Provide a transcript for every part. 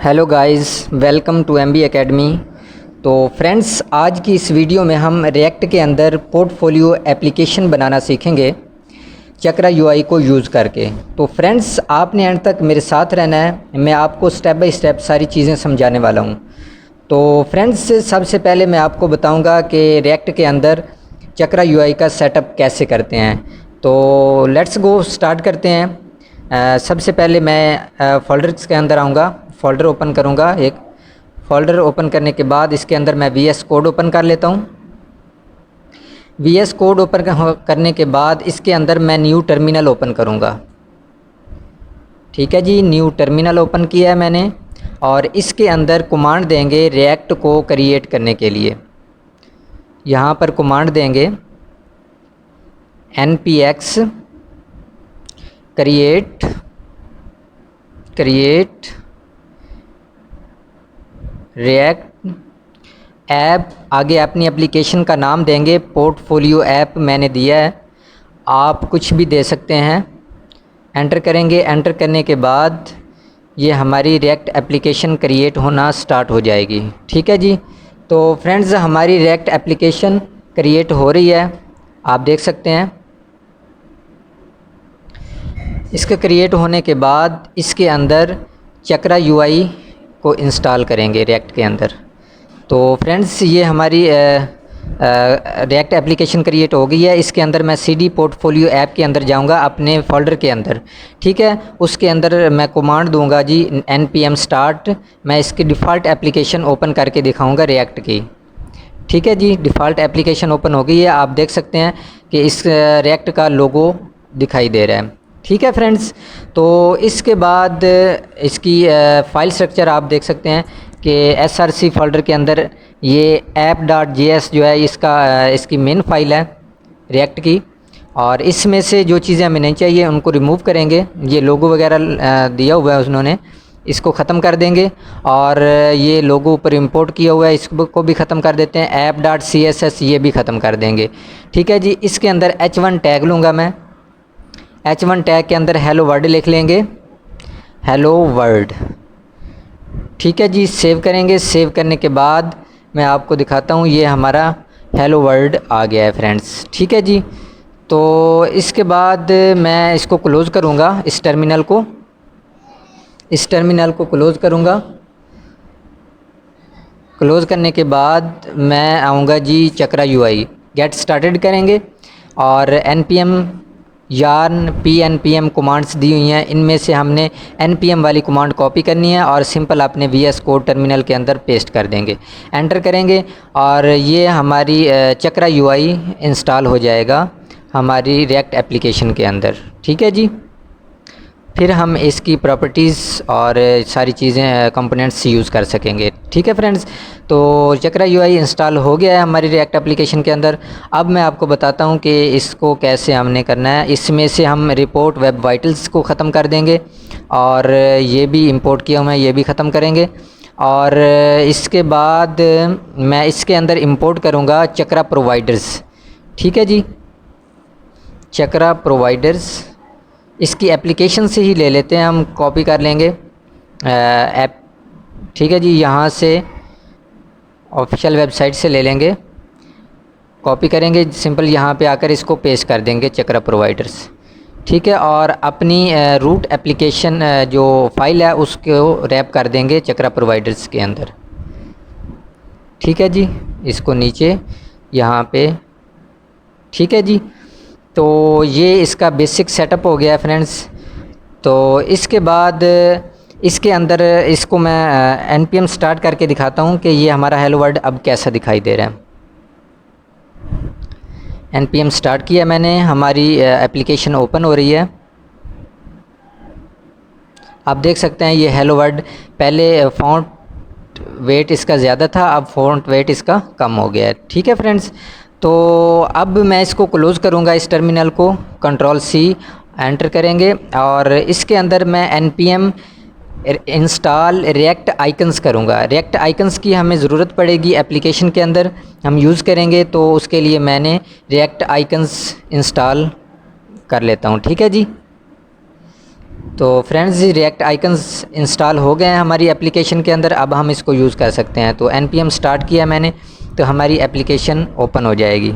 Hello guys, welcome to MB academy. तो friends, आज की इस वीडियो में हम रिएक्ट के अंदर पोर्टफोलियो एप्लीकेशन बनाना सीखेंगे चक्रा यूआई को यूज़ करके। तो फ्रेंड्स, आपने एंड तक मेरे साथ रहना है, मैं आपको स्टेप बाय स्टेप सारी चीज़ें समझाने वाला हूँ। तो फ्रेंड्स, सबसे पहले मैं आपको बताऊँगा कि रिएक्ट के अंदर चक्रा यूआई का सेटअप कैसे करते हैं। तो लेट्स गो, स्टार्ट करते हैं। सबसे पहले मैं फ़ोल्डर्स के अंदर आऊँगा, फ़ोल्डर ओपन करूँगा। एक फ़ोल्डर ओपन करने के बाद इसके अंदर मैं वीएस कोड ओपन कर लेता हूँ। वीएस कोड ओपन करने के बाद इसके अंदर मैं न्यू टर्मिनल ओपन करूँगा। ठीक है जी, न्यू टर्मिनल ओपन किया है मैंने, और इसके अंदर कमांड देंगे रिएक्ट को क्रिएट करने के लिए। यहाँ पर कमांड देंगे npx क्रिएट रिएक्ट ऐप। आगे अपनी एप्लीकेशन का नाम देंगे, पोर्टफोलियो ऐप मैंने दिया है, आप कुछ भी दे सकते हैं। एंटर करेंगे। एंटर करने के बाद ये हमारी रिएक्ट एप्लीकेशन क्रिएट होना स्टार्ट हो जाएगी। ठीक है जी। तो फ्रेंड्स, हमारी रिएक्ट एप्लीकेशन क्रिएट हो रही है, आप देख सकते हैं। इसके क्रिएट होने के बाद इसके अंदर चक्रा यूआई को इंस्टॉल करेंगे रिएक्ट के अंदर। तो फ्रेंड्स, ये हमारी रिएक्ट एप्लीकेशन क्रिएट हो गई है। इसके अंदर मैं सीडी पोर्टफोलियो ऐप के अंदर जाऊंगा, अपने फ़ोल्डर के अंदर। ठीक है, उसके अंदर मैं कमांड दूंगा जी npm स्टार्ट। मैं इसकी डिफ़ॉल्ट एप्लीकेशन ओपन करके दिखाऊंगा रिएक्ट की। ठीक है जी, डिफ़ॉल्ट एप्लीकेशन ओपन हो गई है, आप देख सकते हैं कि इस रिएक्ट का लोगो दिखाई दे रहा है। ठीक है फ्रेंड्स, तो इसके बाद इसकी फ़ाइल स्ट्रक्चर आप देख सकते हैं कि src फ़ोल्डर के अंदर ये app.js जो है इसकी मेन फ़ाइल है रिएक्ट की, और इसमें से जो चीज़ें हमें नहीं चाहिए उनको रिमूव करेंगे। ये लोगो वगैरह दिया हुआ है उन्होंने, इसको ख़त्म कर देंगे। और ये लोगो ऊपर इंपोर्ट किया हुआ है, इसको भी ख़त्म कर देते हैं। app.css ये भी ख़त्म कर देंगे। ठीक है जी। इसके अंदर h1 टैग लूँगा मैं। h1 टैग के अंदर हेलो वर्ल्ड लिख लेंगे, हेलो वर्ल्ड। ठीक है जी, सेव करेंगे। सेव करने के बाद मैं आपको दिखाता हूँ, ये हमारा हेलो वर्ल्ड आ गया है फ्रेंड्स। ठीक है जी। तो इसके बाद मैं इसको क्लोज़ करूँगा, इस टर्मिनल को क्लोज़ करूँगा। क्लोज़ करने के बाद मैं आऊँगा जी चक्रा यूआई, गेट स्टार्टेड करेंगे, और npm yarn pnpm कमांड्स दी हुई हैं। इनमें से हमने npm वाली कमांड कॉपी करनी है और सिंपल अपने वीएस कोड टर्मिनल के अंदर पेस्ट कर देंगे। एंटर करेंगे और ये हमारी चक्रा यूआई इंस्टॉल हो जाएगा हमारी रिएक्ट एप्लीकेशन के अंदर। ठीक है जी। फिर हम इसकी प्रॉपर्टीज़ और सारी चीज़ें कंपोनेंट्स यूज़ कर सकेंगे। ठीक है फ्रेंड्स, तो चक्रा यूआई इंस्टॉल हो गया है हमारी रिएक्ट एप्लीकेशन के अंदर। अब मैं आपको बताता हूँ कि इसको कैसे हमने करना है। इसमें से हम रिपोर्ट वेब वाइटल्स को ख़त्म कर देंगे, और ये भी इंपोर्ट किया हुआ है, ये भी ख़त्म करेंगे। और इसके बाद मैं इसके अंदर इंपोर्ट करूँगा चक्रा प्रोवाइडर्स। ठीक है जी, चक्रा प्रोवाइडर्स इसकी एप्लीकेशन से ही ले लेते हैं, हम कॉपी कर लेंगे ऐप। ठीक है जी, यहाँ से ऑफिशियल वेबसाइट से ले लेंगे, कॉपी करेंगे, सिंपल यहाँ पे आकर इसको पेस्ट कर देंगे चक्रा प्रोवाइडर्स। ठीक है, और अपनी रूट एप्लीकेशन जो फाइल है उसको रैप कर देंगे चक्रा प्रोवाइडर्स के अंदर। ठीक है जी, इसको नीचे यहाँ पे। ठीक है जी, तो ये इसका बेसिक सेटअप हो गया है फ्रेंड्स। तो इसके बाद इसके अंदर इसको मैं npm स्टार्ट करके दिखाता हूँ कि ये हमारा हेलो वर्ल्ड अब कैसा दिखाई दे रहा है। npm स्टार्ट किया मैंने, हमारी एप्लीकेशन ओपन हो रही है, आप देख सकते हैं। ये हेलो वर्ल्ड, पहले फ़ॉन्ट वेट इसका ज़्यादा था, अब फ़ॉन्ट वेट इसका कम हो गया है। ठीक है फ्रेंड्स, तो अब मैं इसको क्लोज़ करूँगा, इस टर्मिनल को Ctrl+C एंटर करेंगे, और इसके अंदर मैं npm इंस्टॉल रिएक्ट आइकन्स करूँगा। रिएक्ट आइकन्स की हमें ज़रूरत पड़ेगी एप्लीकेशन के अंदर, हम यूज़ करेंगे, तो उसके लिए मैंने रिएक्ट आइकन्स इंस्टॉल कर लेता हूँ। ठीक है जी। तो फ्रेंड्स जी रिएक्ट आइकन्स इंस्टॉल हो गए हैं हमारी एप्लीकेशन के अंदर। अब हम इसको यूज़ कर सकते हैं। तो npm स्टार्ट किया मैंने, तो हमारी एप्लीकेशन ओपन हो जाएगी।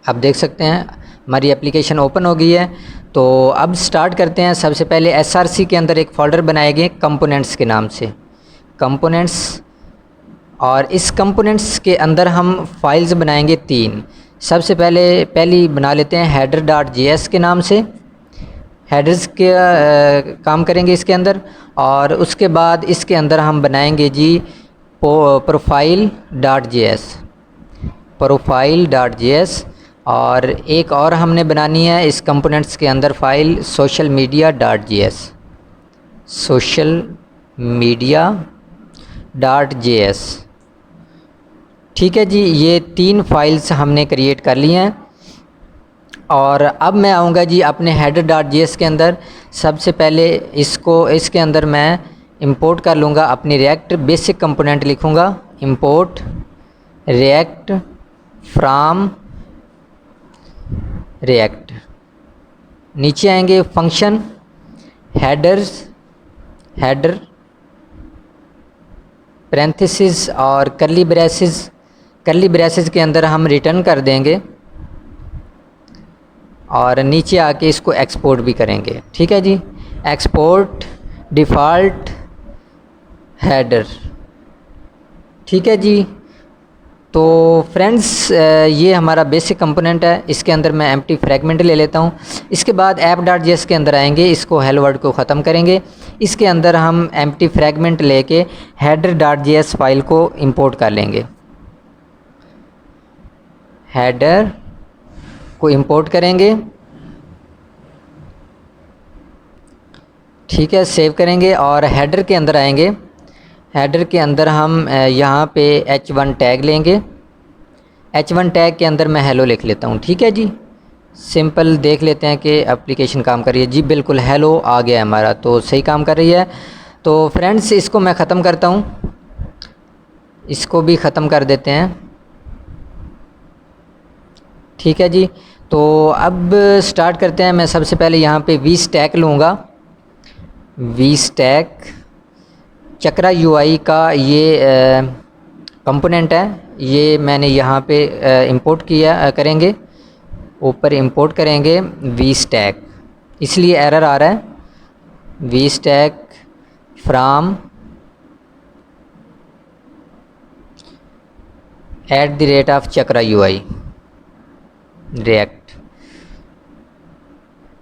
आप देख सकते हैं हमारी एप्लीकेशन ओपन हो गई है। तो अब स्टार्ट करते हैं। सबसे पहले src के अंदर एक फ़ोल्डर बनाएंगे कंपोनेंट्स के नाम से, कंपोनेंट्स। और इस कंपोनेंट्स के अंदर हम फाइल्स बनाएंगे 3। सबसे पहली बना लेते हैं header.js के नाम से। हेडर्स के काम करेंगे इसके अंदर। और उसके बाद इसके अंदर हम बनाएंगे जी प्रोफाइल.js, प्रोफाइल.js। और एक और हमने बनानी है इस कंपोनेंट्स के अंदर फ़ाइल सोशल मीडिया.js, सोशल मीडिया.js। ठीक है जी, ये 3 फाइल्स हमने क्रिएट कर ली हैं। और अब मैं आऊँगा जी अपने header.js के अंदर। सबसे पहले इसके अंदर मैं इंपोर्ट कर लूँगा अपनी रिएक्ट बेसिक कंपोनेंट, लिखूँगा इंपोर्ट रिएक्ट फ्रॉम रिएक्ट। नीचे आएंगे फंक्शन हेडर्स, हेडर पैरेंथेसिस और कर्ली ब्रेसेस, कर्ली ब्रेसेस के अंदर हम रिटर्न कर देंगे। और नीचे आके इसको एक्सपोर्ट भी करेंगे। ठीक है जी, एक्सपोर्ट डिफ़ॉल्ट हेडर। ठीक है जी। तो फ्रेंड्स ये हमारा बेसिक कंपोनेंट है। इसके अंदर मैं एम्प्टी फ्रैगमेंट ले लेता हूँ। इसके बाद app.js के अंदर आएंगे, इसको हेलो वर्ल्ड को ख़त्म करेंगे। इसके अंदर हम एम्प्टी फ्रैगमेंट लेके header.js फाइल को इंपोर्ट कर लेंगे। हेडर को इंपोर्ट करेंगे। ठीक है, सेव करेंगे और हेडर के अंदर आएंगे। हेडर के अंदर हम यहाँ पे h1 टैग लेंगे। h1 टैग के अंदर मैं हेलो लिख लेता हूँ। ठीक है जी, सिंपल देख लेते हैं कि एप्लीकेशन काम कर रही है। जी बिल्कुल, हेलो आ गया हमारा, तो सही काम कर रही है। तो फ्रेंड्स इसको मैं ख़त्म करता हूँ, इसको भी ख़त्म कर देते हैं। ठीक है जी, तो अब स्टार्ट करते हैं। मैं सबसे पहले यहाँ पे वी स्टैक लूँगा। वी स्टैक चक्रा यूआई का ये कंपोनेंट है, ये मैंने यहाँ पे इंपोर्ट किया करेंगे, ऊपर इंपोर्ट करेंगे वी स्टैक। इसलिए एरर आ रहा है, V stack from @ Chakra UI React.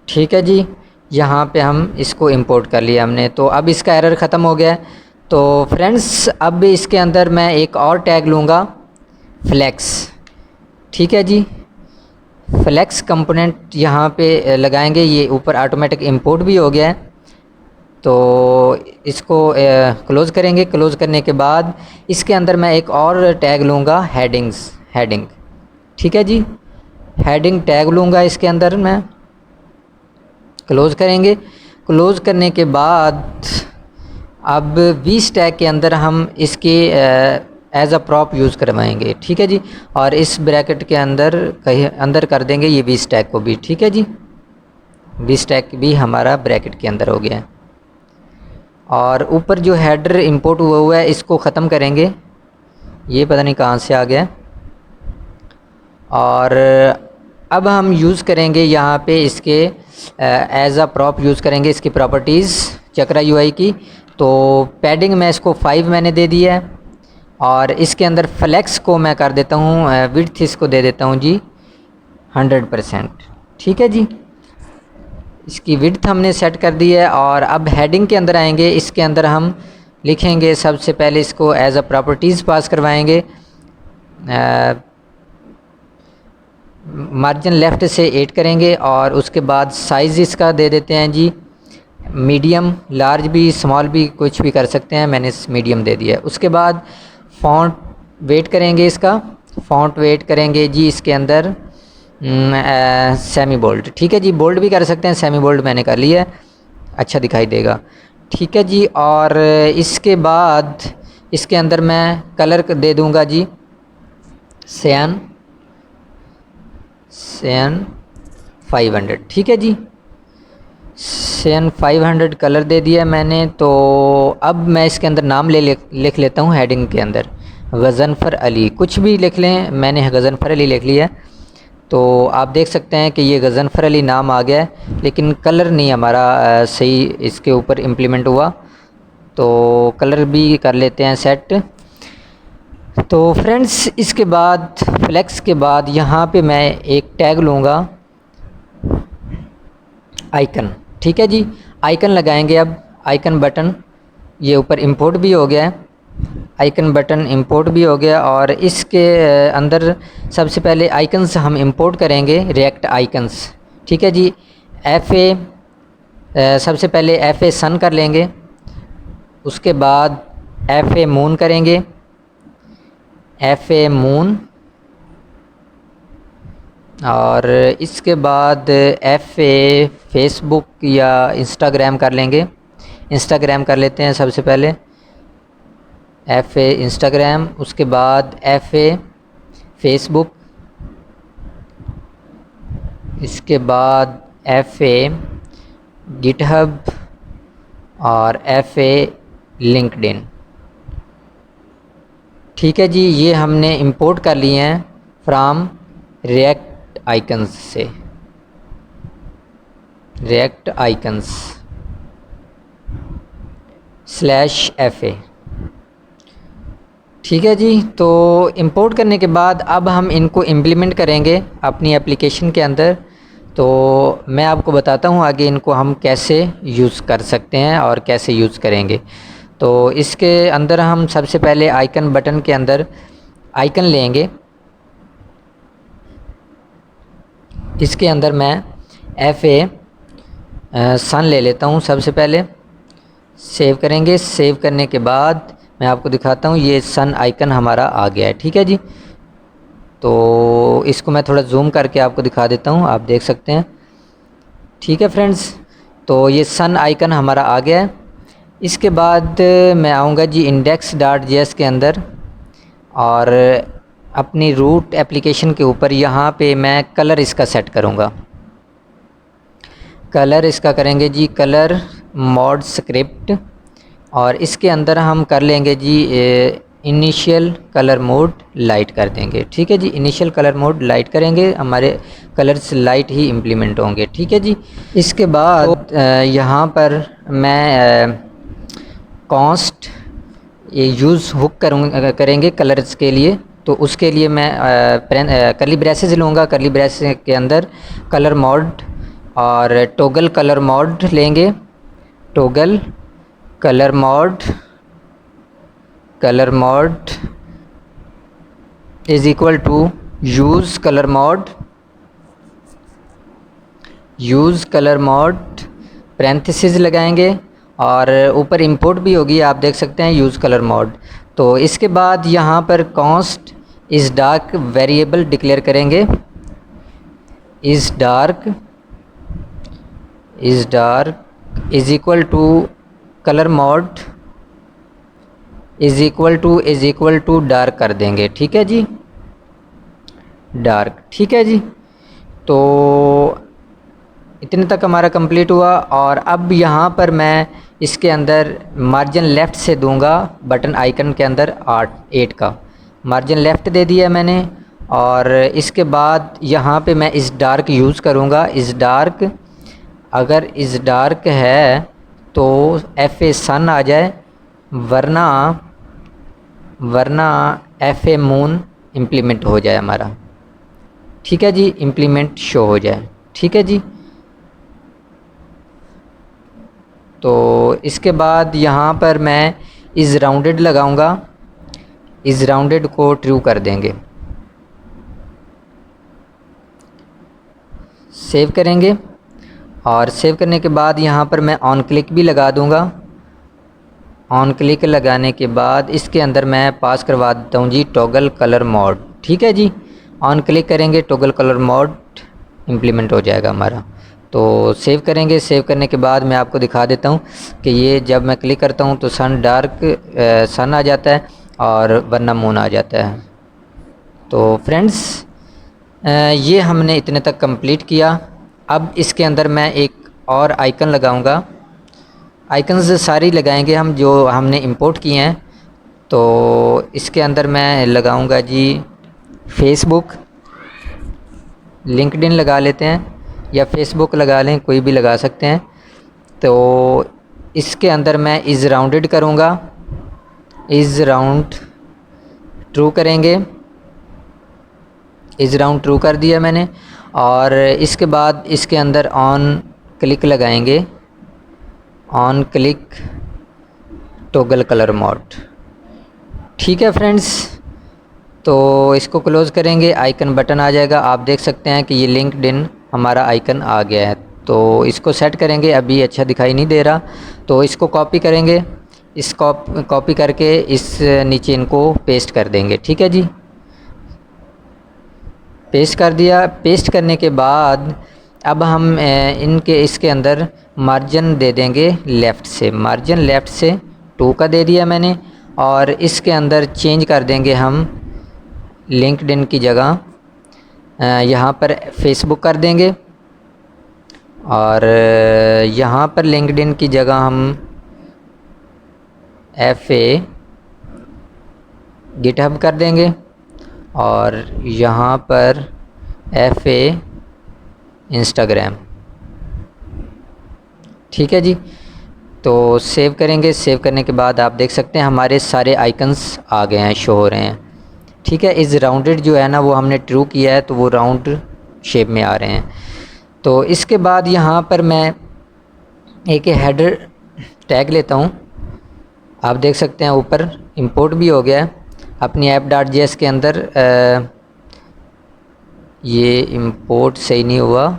ठीक है जी, यहाँ पे हम इसको इंपोर्ट कर लिया हमने। तो अब इसका एरर ख़त्म हो गया है। तो फ्रेंड्स अब इसके अंदर मैं एक और टैग लूँगा फ्लेक्स। ठीक है जी, फ्लेक्स कंपोनेंट यहाँ पे लगाएंगे। ये ऊपर ऑटोमेटिक इंपोर्ट भी हो गया है। तो इसको क्लोज़ करेंगे। क्लोज़ करने के बाद इसके अंदर मैं एक और टैग लूँगा हेडिंग्स, हेडिंग। ठीक है जी, हेडिंग टैग लूँगा इसके अंदर मैं। क्लोज़ करेंगे। क्लोज़ करने के बाद अब वी स्टैक के अंदर हम इसके एज अ प्रॉप यूज़ करवाएंगे। ठीक है जी, और इस ब्रैकेट के अंदर कहीं अंदर कर देंगे ये वी स्टैक को भी। ठीक है जी, वी स्टैक भी हमारा ब्रैकेट के अंदर हो गया है। और ऊपर जो हेडर इंपोर्ट हुआ है इसको ख़त्म करेंगे, ये पता नहीं कहाँ से आ गया। और अब हम यूज़ करेंगे यहाँ पे इसके एज अ प्रॉप यूज़ करेंगे इसकी प्रॉपर्टीज़ चक्रा यूआई की। तो पैडिंग मैं इसको 5 मैंने दे दिया है। और इसके अंदर फ्लेक्स को मैं कर देता हूँ, विड्थ इसको दे देता हूँ जी 100%। ठीक है जी, इसकी विड्थ हमने सेट कर दी है। और अब हेडिंग के अंदर आएंगे, इसके अंदर हम लिखेंगे सबसे पहले इसको एज अ प्रॉपर्टीज़ पास करवाएंगे। मार्जिन लेफ़्ट से 8 करेंगे और उसके बाद साइज़ इसका दे देते हैं जी मीडियम, लार्ज भी स्मॉल भी कुछ भी कर सकते हैं, मैंने मीडियम दे दिया है। उसके बाद फ़ॉन्ट वेट करेंगे, इसका फ़ॉन्ट वेट करेंगे जी इसके अंदर सेमी बोल्ड। ठीक है जी, बोल्ड भी कर सकते हैं, सेमी बोल्ड मैंने कर लिया है, अच्छा दिखाई देगा। ठीक है जी, और इसके बाद इसके अंदर मैं कलर दे दूंगा जी सियान, सियान 500, ठीक है जी। सन 500 कलर दे दिया मैंने। तो अब मैं इसके अंदर नाम लिख लेता हूँ हेडिंग के अंदर, गज़नफ़र अली। कुछ भी लिख लें, मैंने गज़नफ़र अली लिख लिया। तो आप देख सकते हैं कि ये गज़नफ़र अली नाम आ गया है, लेकिन कलर नहीं हमारा सही इसके ऊपर इम्प्लीमेंट हुआ। तो कलर भी कर लेते हैं सेट। तो फ्रेंड्स, इसके बाद फ्लेक्स के बाद यहाँ पे मैं एक टैग लूँगा, आइकन, ठीक है जी। आइकन लगाएंगे। अब आइकन बटन ये ऊपर इंपोर्ट भी हो गया है, आइकन बटन इंपोर्ट भी हो गया। और इसके अंदर सबसे पहले आइकन्स हम इंपोर्ट करेंगे, रिएक्ट आइकन्स, ठीक है जी। सबसे पहले FA सन कर लेंगे, उसके बाद FA मून करेंगे, FA मून। और इसके बाद FA फेसबुक या इंस्टाग्राम कर लेंगे, इंस्टाग्राम कर लेते हैं सबसे पहले, FA इंस्टाग्राम। उसके बाद FA फेसबुक, इसके बाद FA गिटहब और FA लिंक्डइन, ठीक है जी। ये हमने इंपोर्ट कर लिए हैं फ्रॉम रिएक्ट आइकन्स से, रिएक्ट आइकन्स /FA, ठीक है जी। तो इंपोर्ट करने के बाद अब हम इनको इम्प्लीमेंट करेंगे अपनी एप्लीकेशन के अंदर। तो मैं आपको बताता हूँ आगे इनको हम कैसे यूज़ कर सकते हैं और कैसे यूज़ करेंगे। तो इसके अंदर हम सबसे पहले आइकन बटन के अंदर आइकन लेंगे। इसके अंदर मैं FA सन ले लेता हूँ सबसे पहले, सेव करेंगे। सेव करने के बाद मैं आपको दिखाता हूँ, ये सन आइकन हमारा आ गया है, ठीक है जी। तो इसको मैं थोड़ा जूम करके आपको दिखा देता हूँ, आप देख सकते हैं, ठीक है फ्रेंड्स। तो ये सन आइकन हमारा आ गया है। इसके बाद मैं आऊँगा जी index.js के अंदर और अपनी रूट एप्लीकेशन के ऊपर यहाँ पे मैं कलर इसका सेट करूँगा। कलर इसका करेंगे जी कलर मॉड स्क्रिप्ट, और इसके अंदर हम कर लेंगे जी इनिशियल कलर मोड लाइट कर देंगे, ठीक है जी। इनिशियल कलर मोड लाइट करेंगे, हमारे कलर्स लाइट ही इम्प्लीमेंट होंगे, ठीक है जी। इसके बाद यहाँ पर मैं कॉन्स्ट ये यूज़ हुक करेंगे कलर्स के लिए। तो उसके लिए मैं करली ब्रेसेस लूँगा, करली ब्रेसेस के अंदर कलर मॉड और टोगल कलर मॉड लेंगे, toggle colour mode is equal to use colour mode parenthesis लगाएंगे और ऊपर इंपोर्ट भी होगी, आप देख सकते हैं यूज़ कलर मॉड। तो इसके बाद यहाँ पर const is dark variable declare करेंगे, is dark is equal to colour mode is equal to dark कर देंगे, ठीक है जी, डार्क, ठीक है जी। तो इतने तक हमारा कंप्लीट हुआ। और अब यहाँ पर मैं इसके अंदर मार्जिन लेफ़्ट से दूंगा, बटन आइकन के अंदर 8 का मार्जिन लेफ़्ट दे दिया मैंने। और इसके बाद यहाँ पे मैं इस डार्क यूज़ करूँगा, इस डार्क, अगर इस डार्क है तो FA सन आ जाए, वरना FA मून इम्प्लीमेंट हो जाए हमारा, ठीक है जी, इम्प्लीमेंट शो हो जाए, ठीक है जी। तो इसके बाद यहाँ पर मैं इज़ राउंडेड लगाऊंगा, इज़ राउंडेड को ट्रू कर देंगे, सेव करेंगे। और सेव करने के बाद यहाँ पर मैं ऑन क्लिक भी लगा दूँगा। ऑन क्लिक लगाने के बाद इसके अंदर मैं पास करवा देता हूँ जी टॉगल कलर मॉड, ठीक है जी। ऑन क्लिक करेंगे, टॉगल कलर मॉड इम्प्लीमेंट हो जाएगा हमारा। तो सेव करेंगे। सेव करने के बाद मैं आपको दिखा देता हूँ कि ये जब मैं क्लिक करता हूँ तो सन आ जाता है और वरना मून आ जाता है। तो फ्रेंड्स, ये हमने इतने तक कंप्लीट किया। अब इसके अंदर मैं एक और आइकन लगाऊंगा। आइकन्स सारी लगाएंगे हम जो हमने इंपोर्ट किए हैं। तो इसके अंदर मैं लगाऊंगा जी फेसबुक, लिंक्डइन लगा लेते हैं या फेसबुक लगा लें, कोई भी लगा सकते हैं। तो इसके अंदर मैं इज़ राउंडेड करूँगा, इज़ राउंड ट्रू करेंगे, इज़ राउंड ट्रू कर दिया मैंने। और इसके बाद इसके अंदर ऑन क्लिक लगाएंगे, on click toggle colour mode. ठीक है फ्रेंड्स, तो इसको क्लोज़ करेंगे, आइकन बटन आ जाएगा। आप देख सकते हैं कि ये लिंक्डइन हमारा आइकन आ गया है। तो इसको सेट करेंगे, अभी अच्छा दिखाई नहीं दे रहा, तो इसको कॉपी करेंगे, इस कॉपी करके इस नीचे इनको पेस्ट कर देंगे। ठीक है जी, पेस्ट कर दिया। पेस्ट करने के बाद अब हम इनके इसके अंदर मार्जिन दे देंगे लेफ़्ट से, मार्जिन लेफ़्ट से 2 का दे दिया मैंने। और इसके अंदर चेंज कर देंगे हम लिंक्डइन की जगह यहाँ पर फेसबुक कर देंगे, और यहाँ पर लिंक्डइन की जगह हम FA गिटहब कर देंगे, और यहाँ पर FA इंस्टाग्राम। ठीक है जी, तो सेव करेंगे। सेव करने के बाद आप देख सकते हैं हमारे सारे आइकन्स आ गए हैं, शो हो रहे हैं। ठीक है, इस राउंडेड जो है ना वो हमने ट्रू किया है, तो वो राउंड शेप में आ रहे हैं। तो इसके बाद यहाँ पर मैं एक हेडर टैग लेता हूँ। आप देख सकते हैं ऊपर इंपोर्ट भी हो गया है अपनी app.js के अंदर। ये इंपोर्ट सही नहीं हुआ,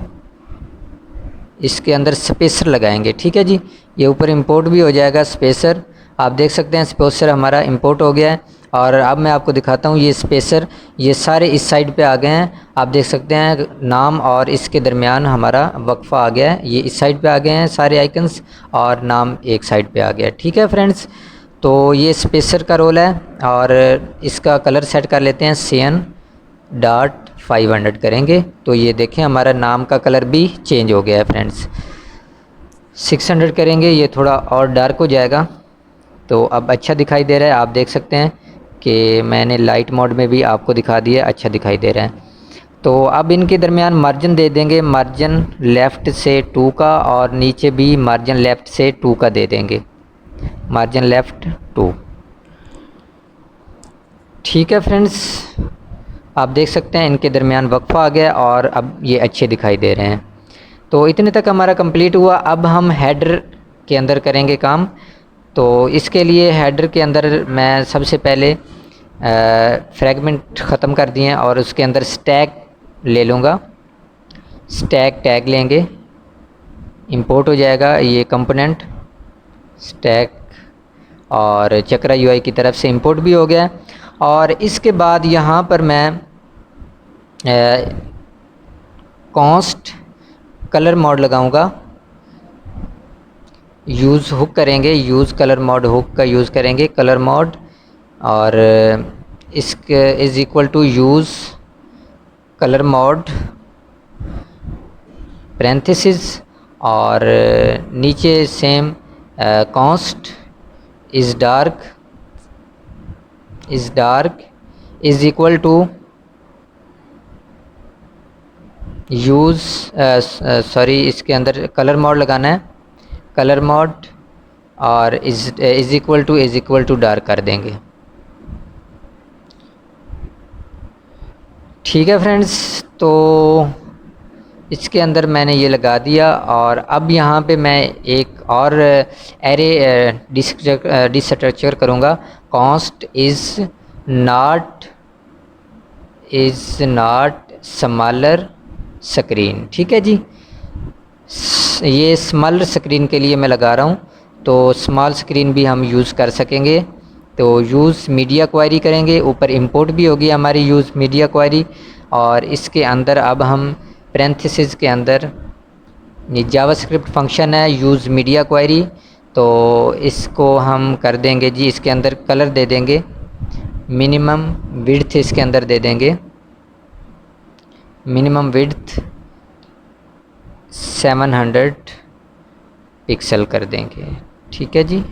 इसके अंदर स्पेसर लगाएंगे। ठीक है जी, ये ऊपर इंपोर्ट भी हो जाएगा स्पेसर। आप देख सकते हैं स्पेसर हमारा इंपोर्ट हो गया है। और अब मैं आपको दिखाता हूँ ये स्पेसर, ये सारे इस साइड पे आ गए हैं। आप देख सकते हैं नाम और इसके दरमियान हमारा वक्फा आ गया है, ये इस साइड पे आ गए हैं सारे आइकन्स, और नाम एक साइड पे आ गया। ठीक है फ्रेंड्स, तो ये स्पेसर का रोल है। और इसका कलर सेट कर लेते हैं, cyan.500 करेंगे। तो ये देखें हमारा नाम का कलर भी चेंज हो गया है फ्रेंड्स। 600 करेंगे, ये थोड़ा और डार्क हो जाएगा, तो अब अच्छा दिखाई दे रहा है। आप देख सकते हैं कि मैंने लाइट मोड में भी आपको दिखा दिया, अच्छा दिखाई दे रहा है। तो अब इनके दरमियान मार्जिन दे देंगे, मार्जिन लेफ़्ट से 2 का, और नीचे भी मार्जिन लेफ़्ट से 2 का दे देंगे, मार्जिन लेफ़्ट 2। ठीक है फ्रेंड्स, आप देख सकते हैं इनके दरमियान वक्फा आ गया, और अब ये अच्छे दिखाई दे रहे हैं। तो इतने तक हमारा कंप्लीट हुआ। अब हम हेडर के अंदर करेंगे काम। तो इसके लिए हेडर के अंदर मैं सबसे पहले फ्रैगमेंट ख़त्म कर दिए हैं, और उसके अंदर स्टैक ले लूँगा, स्टैक टैग लेंगे, इंपोर्ट हो जाएगा ये कंपोनेंट स्टैक, और चक्रा यूआई की तरफ से इंपोर्ट भी हो गया। और इसके बाद यहाँ पर मैं कॉन्स्ट कलर मोड लगाऊंगा, यूज़ हुक करेंगे, यूज़ कलर मोड हुक का यूज़ करेंगे, कलर मोड। और इसके is equal to use colour mode parenthesis, और नीचे same const is dark is equal to use sorry, इसके अंदर कलर मोड लगाना है, कलर मोड, और इज़ इक्वल टू डार्क कर देंगे। ठीक है फ्रेंड्स, तो इसके अंदर मैंने ये लगा दिया। और अब यहाँ पे मैं एक और एरे डिस्ट्रक्चर करूँगा, const is not smaller screen. ठीक है जी, ये स्मॉलर स्क्रीन के लिए मैं लगा रहा हूँ, तो स्मॉल स्क्रीन भी हम यूज़ कर सकेंगे। तो यूज़ मीडिया क्वेरी करेंगे, ऊपर इंपोर्ट भी होगी हमारी यूज़ मीडिया क्वेरी। और इसके अंदर अब हम पैरेंथेसिस के अंदर ये जावास्क्रिप्ट फंक्शन है यूज़ मीडिया क्वेरी, तो इसको हम कर देंगे जी, इसके अंदर कलर दे देंगे, मिनिमम विड्थ इसके अंदर दे देंगे, मिनिमम विड्थ 700 पिक्सल कर देंगे। ठीक है जी,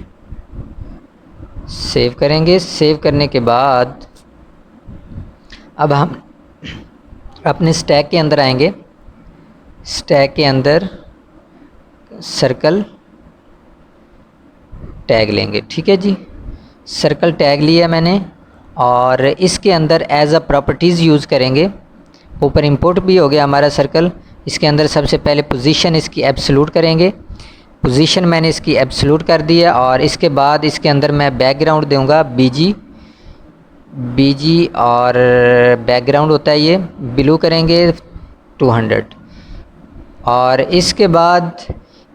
सेव करेंगे। सेव करने के बाद अब हम अपने स्टैक के अंदर आएंगे। स्टैक के अंदर सर्कल टैग लेंगे। ठीक है जी, सर्कल टैग लिया मैंने और इसके अंदर एज अ प्रॉपर्टीज़ यूज़ करेंगे। ऊपर इंपोर्ट भी हो गया हमारा सर्कल। इसके अंदर सबसे पहले पोजीशन इसकी एब्सोल्यूट करेंगे। पोजीशन मैंने इसकी एब्सोल्यूट कर दिया और इसके बाद इसके अंदर मैं बैकग्राउंड दूंगा बीजी और बैकग्राउंड होता है ये ब्लू करेंगे 200। और इसके बाद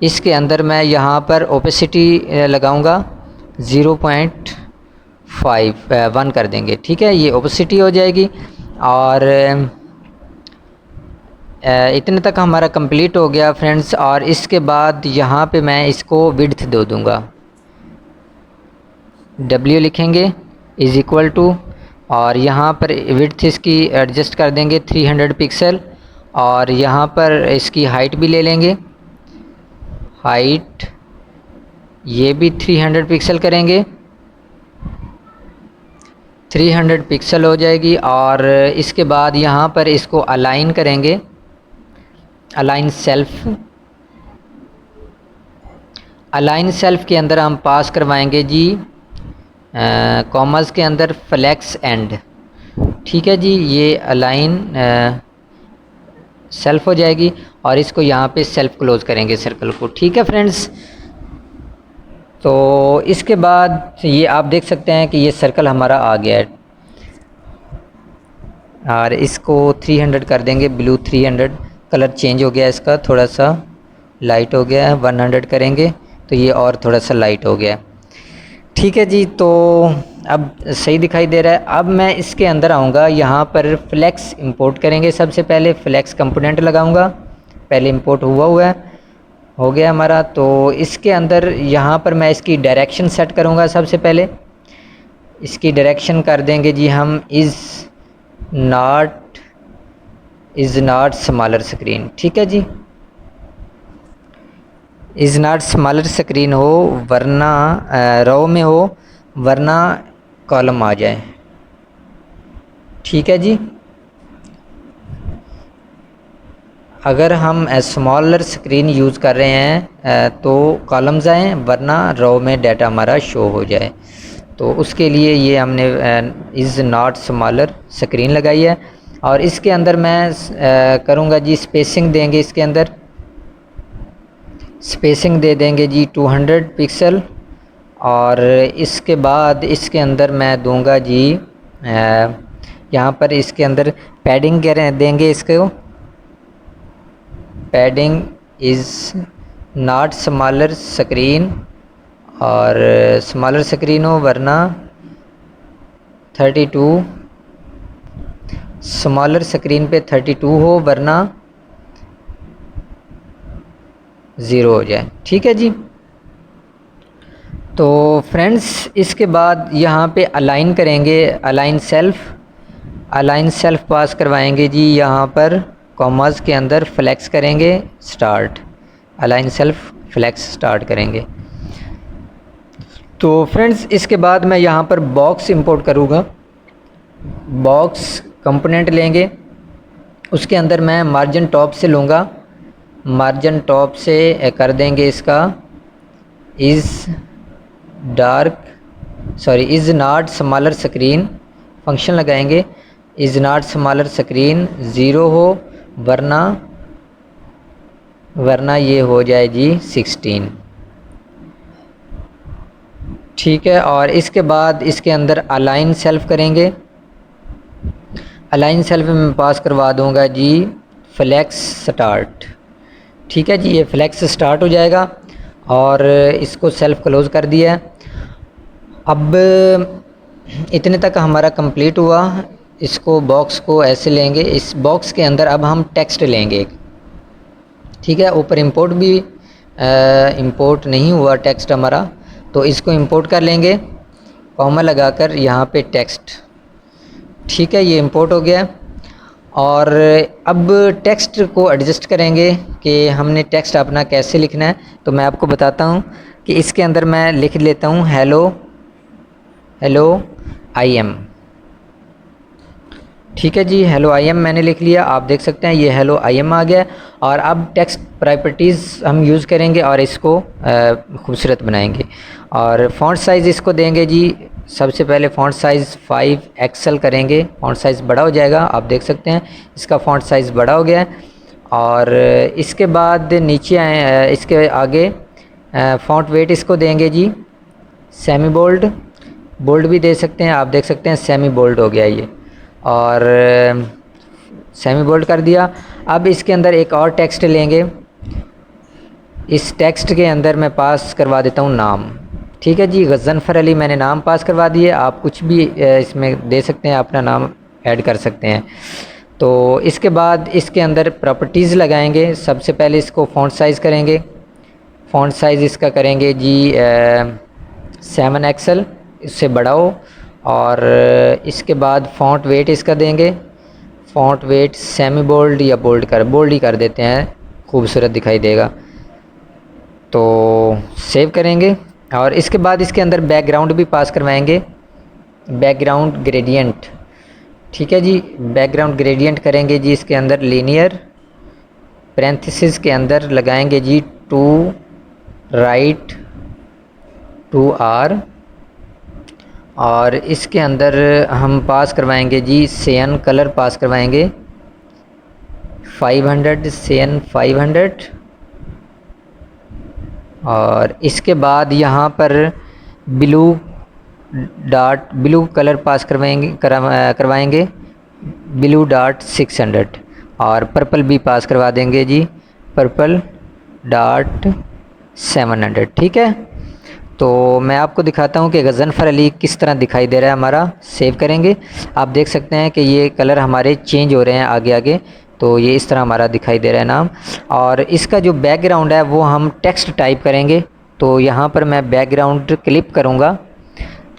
इसके अंदर मैं यहाँ पर ओपेसिटी लगाऊंगा 0.1 कर देंगे। ठीक है, ये ओपेसिटी हो जाएगी। और इतने तक हमारा कंप्लीट हो गया फ्रेंड्स। और इसके बाद यहाँ पे मैं इसको विड्थ दे दूँगा, W लिखेंगे इज़ इक्वल टू, और यहाँ पर विड्थ इसकी एडजस्ट कर देंगे 300 पिक्सल। और यहाँ पर इसकी हाइट भी ले लेंगे, हाइट ये भी 300 पिक्सल करेंगे, 300 पिक्सल हो जाएगी। और इसके बाद यहाँ पर इसको अलाइन करेंगे, अलाइन सेल्फ। अलाइन सेल्फ के अंदर हम पास करवाएंगे जी कॉमर्स के अंदर फ्लेक्स एंड। ठीक है जी, ये अलाइन सेल्फ हो जाएगी और इसको यहाँ पे सेल्फ क्लोज करेंगे सर्कल को। ठीक है फ्रेंड्स, तो इसके बाद ये आप देख सकते हैं कि ये सर्कल हमारा आ गया है। और इसको 300 कर देंगे, ब्लू 300। कलर चेंज हो गया इसका, थोड़ा सा लाइट हो गया है। 100 करेंगे तो ये और थोड़ा सा लाइट हो गया। ठीक है जी, तो अब सही दिखाई दे रहा है। अब मैं इसके अंदर आऊँगा, यहाँ पर फ्लेक्स इंपोर्ट करेंगे। सबसे पहले फ्लेक्स कंपोनेंट लगाऊंगा, पहले इंपोर्ट हुआ है, हो गया हमारा। तो इसके अंदर यहाँ पर मैं इसकी डायरेक्शन सेट करूँगा। सबसे पहले इसकी डायरेक्शन कर देंगे जी हम इज़ नॉट स्मॉलर स्क्रीन। ठीक है जी, इज़ नॉट स्मॉलर स्क्रीन हो, वरना रो में हो, वरना कॉलम आ जाए। ठीक है जी, अगर हम स्मॉलर स्क्रीन यूज़ कर रहे हैं तो कॉलम्स आएँ, वरना रो में डाटा हमारा शो हो जाए। तो उसके लिए ये हमने इज़ नॉट स्मॉलर स्क्रीन लगाई है। और इसके अंदर मैं करूँगा जी स्पेसिंग देंगे, इसके अंदर स्पेसिंग दे देंगे जी 200 पिक्सल। और इसके बाद इसके अंदर मैं दूंगा जी यहाँ पर इसके अंदर पैडिंग देंगे इसको, padding is not smaller screen, और स्मॉलर स्क्रीन हो वरना 32, स्मॉलर स्क्रीन पे 32 हो वरना 0 हो जाए। ठीक है जी, तो फ्रेंड्स इसके बाद यहाँ पे अलाइन करेंगे, अलाइन सेल्फ पास करवाएंगे जी। यहाँ पर कॉमास के अंदर फ्लेक्स करेंगे start, align self flex start करेंगे। तो फ्रेंड्स इसके बाद मैं यहाँ पर बॉक्स इंपोर्ट करूँगा, बॉक्स कंपोनेंट लेंगे। उसके अंदर मैं मार्जिन टॉप से लूँगा, मार्जिन टॉप से कर देंगे इसका is not smaller screen, function लगाएंगे इज़ नॉट स्मॉलर स्क्रीन 0 हो, वरना ये हो जाए जी 16। ठीक है, और इसके बाद इसके अंदर अलाइन सेल्फ करेंगे, अलाइन सेल्फ में पास करवा दूंगा जी फ्लेक्स स्टार्ट। ठीक है जी, ये फ्लेक्स स्टार्ट हो जाएगा और इसको सेल्फ क्लोज कर दिया है। अब इतने तक हमारा कंप्लीट हुआ। इसको बॉक्स को ऐसे लेंगे, इस बॉक्स के अंदर अब हम टेक्स्ट लेंगे। ठीक है, ऊपर इंपोर्ट भी इंपोर्ट नहीं हुआ टेक्स्ट हमारा, तो इसको इंपोर्ट कर लेंगे कॉमा लगाकर यहाँ पे टेक्स्ट। ठीक है, ये इंपोर्ट हो गया। और अब टेक्स्ट को एडजस्ट करेंगे कि हमने टेक्स्ट अपना कैसे लिखना है। तो मैं आपको बताता हूँ कि इसके अंदर मैं लिख लेता हूँ हेलो आई एम। ठीक है जी, हेलो आई एम मैंने लिख लिया। आप देख सकते हैं ये हेलो आई एम आ गया। और अब टेक्स्ट प्रॉपर्टीज़ हम यूज़ करेंगे और इसको खूबसूरत बनाएंगे। और फ़ॉन्ट साइज़ इसको देंगे जी, सबसे पहले फ़ॉन्ट साइज़ 5 एक्सेल करेंगे। फ़ॉन्ट साइज़ बड़ा हो जाएगा, आप देख सकते हैं इसका फ़ॉन्ट साइज़ बड़ा हो गया है। और इसके बाद नीचे आए, इसके आगे फ़ॉन्ट वेट इसको देंगे जी सेमी बोल्ड, बोल्ड भी दे सकते हैं। आप देख सकते हैं सेमी बोल्ड हो गया ये, और सेमी बोल्ड कर दिया। अब इसके अंदर एक और टेक्स्ट लेंगे, इस टेक्स्ट के अंदर मैं पास करवा देता हूँ नाम। ठीक है जी, गज़नफ़र अली मैंने नाम पास करवा दिए। आप कुछ भी इसमें दे सकते हैं, अपना नाम ऐड कर सकते हैं। तो इसके बाद इसके अंदर प्रॉपर्टीज़ लगाएंगे। सबसे पहले इसको फ़ॉन्ट साइज़ करेंगे। फ़ॉन्ट साइज़ इसका करेंगे जी 7 एक्सेल, इससे बड़ा हो। और इसके बाद फ़ॉन्ट वेट इसका देंगे, फ़ॉन्ट वेट सेमी बोल्ड या बोल्ड ही कर देते हैं, खूबसूरत दिखाई देगा। तो सेव करेंगे और इसके बाद इसके अंदर बैकग्राउंड भी पास करवाएंगे, बैकग्राउंड ग्रेडियंट। ठीक है जी, बैकग्राउंड ग्रेडियंट करेंगे जी इसके अंदर लीनियर, पैरेंथेसिस के अंदर लगाएंगे जी टू राइट टू आर। और इसके अंदर हम पास करवाएंगे जी सियान कलर पास करवाएंगे 500, सियान 500। और इसके बाद यहाँ पर ब्लू कलर पास करवाएंगे ब्लू डॉट 600। और पर्पल भी पास करवा देंगे जी पर्पल डॉट 700। ठीक है, तो मैं आपको दिखाता हूँ कि गज़नफ़र अली किस तरह दिखाई दे रहा है हमारा। सेव करेंगे, आप देख सकते हैं कि ये कलर हमारे चेंज हो रहे हैं आगे आगे। तो ये इस तरह हमारा दिखाई दे रहा है नाम। और इसका जो बैकग्राउंड है वो हम टेक्स्ट टाइप करेंगे। तो यहाँ पर मैं बैकग्राउंड क्लिप करूँगा,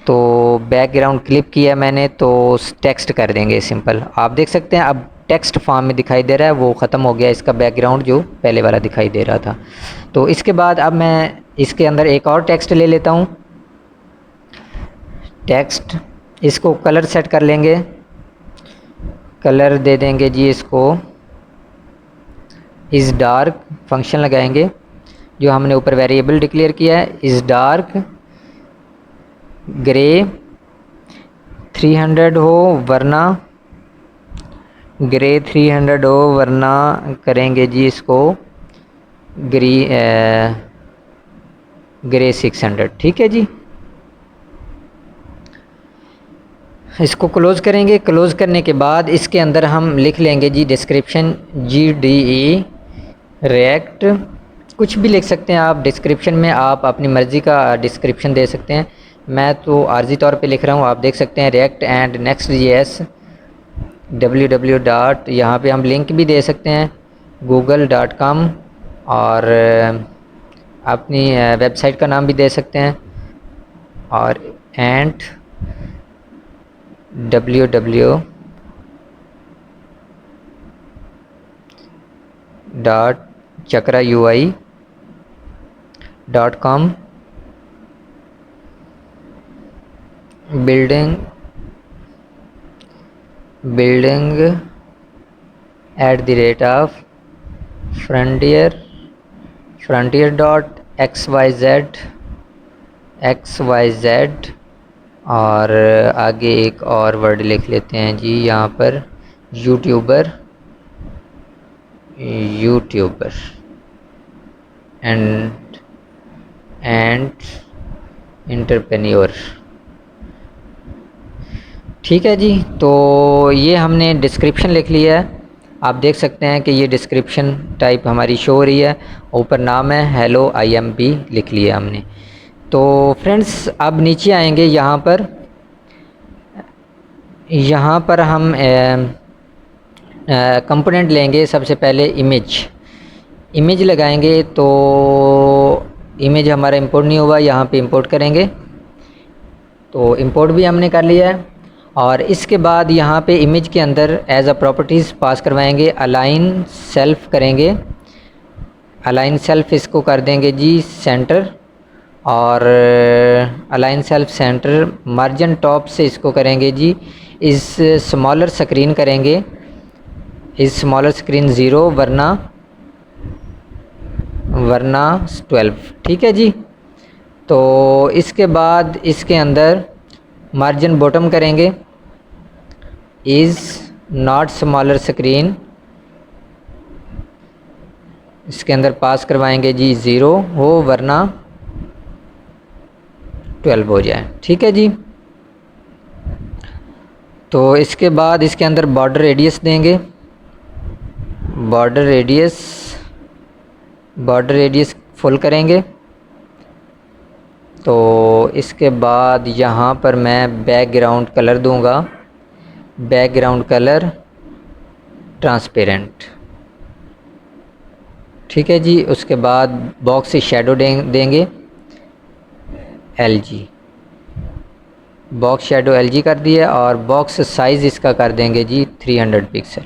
तो बैकग्राउंड क्लिप किया मैंने, तो टेक्स्ट कर देंगे सिंपल। आप देख सकते हैं अब टेक्स्ट फॉर्म में दिखाई दे रहा है, वो ख़त्म हो गया इसका बैकग्राउंड जो पहले वाला दिखाई दे रहा था। तो इसके बाद अब मैं इसके अंदर एक और टेक्स्ट ले लेता हूँ। टेक्स्ट, इसको कलर सेट कर लेंगे, कलर दे देंगे जी इसको इज़ डार्क, फंक्शन लगाएंगे जो हमने ऊपर वेरिएबल डिक्लेयर किया है, इज़ डार्क ग्रे 300 हो वरना ग्रे 300 हो, वरना करेंगे जी इसको ग्रे 600। ठीक है जी, इसको क्लोज़ करेंगे। क्लोज़ करने के बाद इसके अंदर हम लिख लेंगे जी डिस्क्रिप्शन GDE रिएक्ट, कुछ भी लिख सकते हैं आप डिस्क्रिप्शन में, आप अपनी मर्ज़ी का डिस्क्रिप्शन दे सकते हैं। मैं तो आर्जी तौर पे लिख रहा हूँ, आप देख सकते हैं रिएक्ट एंड नेक्स्ट.js www. यहाँ पे हम लिंक भी दे सकते हैं google.com, और अपनी वेबसाइट का नाम भी दे सकते हैं, और एंड www.chakraui.com building frontier.xyz। और आगे एक और वर्ड लिख लेते हैं जी यहाँ पर यूट्यूबर एंड एंटरप्रेन्योर। ठीक है जी, तो ये हमने डिस्क्रिप्शन लिख लिया है। आप देख सकते हैं कि ये डिस्क्रिप्शन टाइप हमारी शो हो रही है, ऊपर नाम है हेलो आई एम भी लिख लिया हमने। तो फ्रेंड्स अब नीचे आएंगे, यहाँ पर हम कंपोनेंट लेंगे। सबसे पहले इमेज लगाएंगे, तो इमेज हमारा इंपोर्ट नहीं हुआ, यहाँ पे इंपोर्ट करेंगे। तो इंपोर्ट भी हमने कर लिया है। और इसके बाद यहाँ पे इमेज के अंदर एज अ प्रॉपर्टीज़ पास करवाएंगे, अलाइन सेल्फ करेंगे, अलाइन सेल्फ इसको कर देंगे जी सेंटर, और align self centre margin top से इसको करेंगे जी इस स्मॉलर स्क्रीन करेंगे, इस स्मॉलर स्क्रीन 0 वरना 12, ठीक है जी। तो इसके बाद इसके अंदर मार्जिन बॉटम करेंगे, इज़ नॉट स्मॉलर स्क्रीन, इसके अंदर पास करवाएंगे जी 0 हो वरना 12 हो जाए, ठीक है जी। तो इसके बाद इसके अंदर बॉर्डर रेडियस देंगे, बॉर्डर रेडियस फुल करेंगे। तो इसके बाद यहाँ पर मैं बैकग्राउंड कलर दूंगा, बैकग्राउंड कलर ट्रांसपेरेंट, ठीक है जी। उसके बाद बॉक्स से शेडो देंगे LG, बॉक्स शेडो LG कर दिया, और बॉक्स साइज़ इसका कर देंगे जी 300 पिक्सल।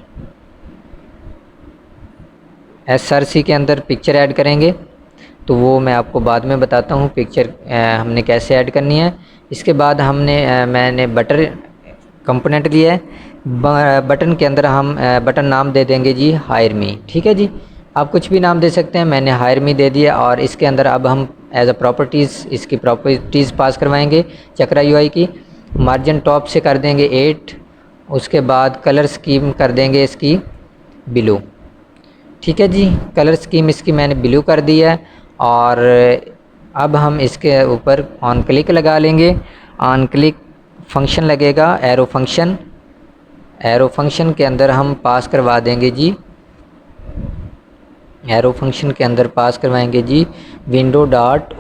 SRC के अंदर पिक्चर ऐड करेंगे, तो वो मैं आपको बाद में बताता हूँ पिक्चर हमने कैसे ऐड करनी है। इसके बाद मैंने बटन कंपोनेंट लिया है, बटन के अंदर हम बटन नाम दे देंगे जी हायर मी, ठीक है जी। आप कुछ भी नाम दे सकते हैं, मैंने हायर मी दे दिया। और इसके अंदर अब हम एज अ प्रॉपर्टीज़ इसकी प्रॉपर्टीज़ पास करवाएंगे चक्रा UI की। मार्जिन टॉप से कर देंगे 8, उसके बाद कलर स्कीम कर देंगे इसकी ब्लू, ठीक है जी। कलर स्कीम इसकी मैंने ब्लू कर दिया है। और अब हम इसके ऊपर ऑन क्लिक लगा लेंगे, ऑन क्लिक फंक्शन लगेगा एरो फंक्शन, एरो फंक्शन के अंदर हम पास करवा देंगे जी, एरो फंक्शन के अंदर पास करवाएंगे जी विंडो डॉट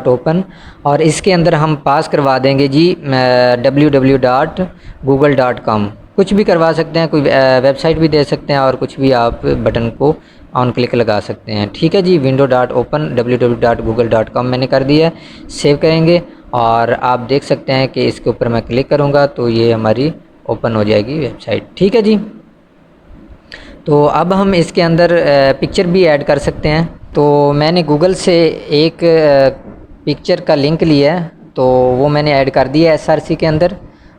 ओपन, और इसके अंदर हम पास करवा देंगे जी www.google.com, कुछ भी करवा सकते हैं, कोई वेबसाइट भी दे सकते हैं, और कुछ भी आप बटन को ऑन क्लिक लगा सकते हैं, ठीक है जी। विंडो डॉट ओपन www.google.com मैंने कर दिया है, सेव करेंगे। और आप देख सकते हैं कि इसके ऊपर मैं क्लिक करूँगा तो ये हमारी ओपन हो जाएगी वेबसाइट, ठीक है जी। तो अब हम इसके अंदर पिक्चर भी ऐड कर सकते हैं। तो मैंने गूगल से एक पिक्चर का लिंक लिया है, तो वो मैंने ऐड कर दिया है SRC के अंदर।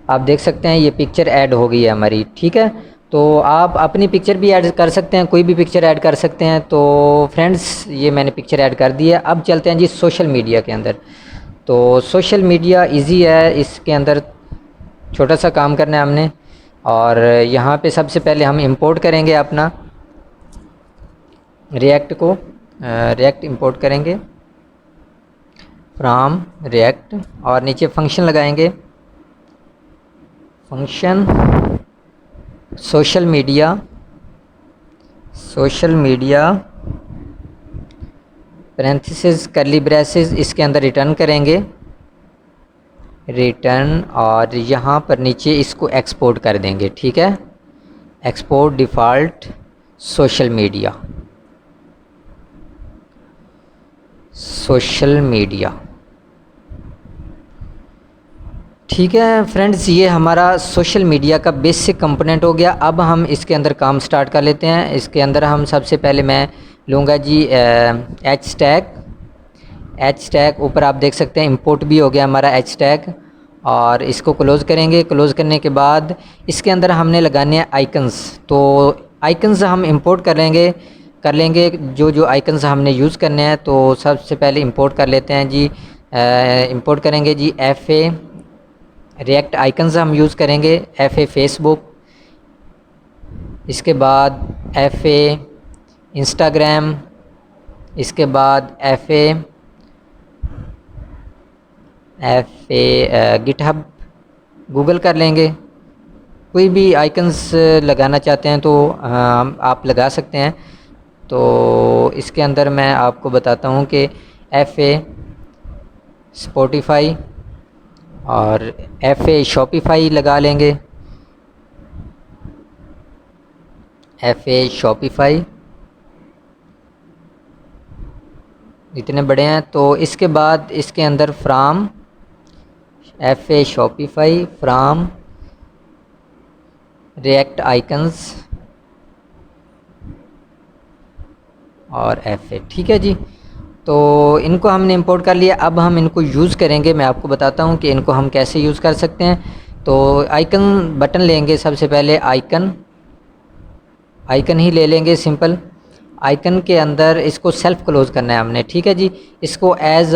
आप देख सकते हैं ये पिक्चर ऐड हो गई है हमारी, ठीक है। तो आप अपनी पिक्चर भी ऐड कर सकते हैं, कोई भी पिक्चर ऐड कर सकते हैं। तो फ्रेंड्स ये मैंने पिक्चर ऐड कर दिया। अब चलते हैं जी सोशल मीडिया के अंदर। तो सोशल मीडिया इजी है, इसके अंदर छोटा सा काम करना है हमने। और यहाँ पे सबसे पहले हम इंपोर्ट करेंगे अपना रिएक्ट को, रिएक्ट इंपोर्ट करेंगे फ्रॉम रिएक्ट, और नीचे फंक्शन लगाएंगे, function social media parenthesis curly braces, इसके अंदर रिटर्न करेंगे रिटर्न, और यहाँ पर नीचे इसको एक्सपोर्ट कर देंगे, ठीक है। एक्सपोर्ट डिफ़ॉल्ट सोशल मीडिया, ठीक है फ्रेंड्स। ये हमारा सोशल मीडिया का बेसिक कंपोनेंट हो गया। अब हम इसके अंदर काम स्टार्ट कर लेते हैं। इसके अंदर हम सबसे पहले मैं लूँगा जी H टैग, ऊपर आप देख सकते हैं इंपोर्ट भी हो गया हमारा H टैग, और इसको क्लोज़ करेंगे। क्लोज़ करने के बाद इसके अंदर हमने लगाने हैं आइकन्स। तो आइकन्स हम इंपोर्ट कर लेंगे जो आइकन्स हमने यूज़ करने हैं। तो सबसे पहले इंपोर्ट कर लेते हैं जी, इंपोर्ट करेंगे जी FA रिएक्ट आइकन्स हम यूज़ करेंगे, FA फेसबुक, इसके बाद FA इंस्टाग्राम, इसके बाद FA गिटहब गूगल कर लेंगे। कोई भी आइकन्स लगाना चाहते हैं तो आप लगा सकते हैं। तो इसके अंदर मैं आपको बताता हूँ कि FA स्पॉटिफाई और FA शॉपिफाई लगा लेंगे, FA शॉपिफाई, इतने बड़े हैं। तो इसके बाद इसके अंदर from FA Shopify from react icons और FA। ठीक है जी, तो इनको हमने इंपोर्ट कर लिया। अब हम इनको यूज़ करेंगे। मैं आपको बताता हूँ कि इनको हम कैसे यूज़ कर सकते हैं। तो आइकन बटन लेंगे, सबसे पहले आइकन ही ले लेंगे सिंपल। आइकन के अंदर इसको सेल्फ क्लोज़ करना है हमने। ठीक है जी, इसको as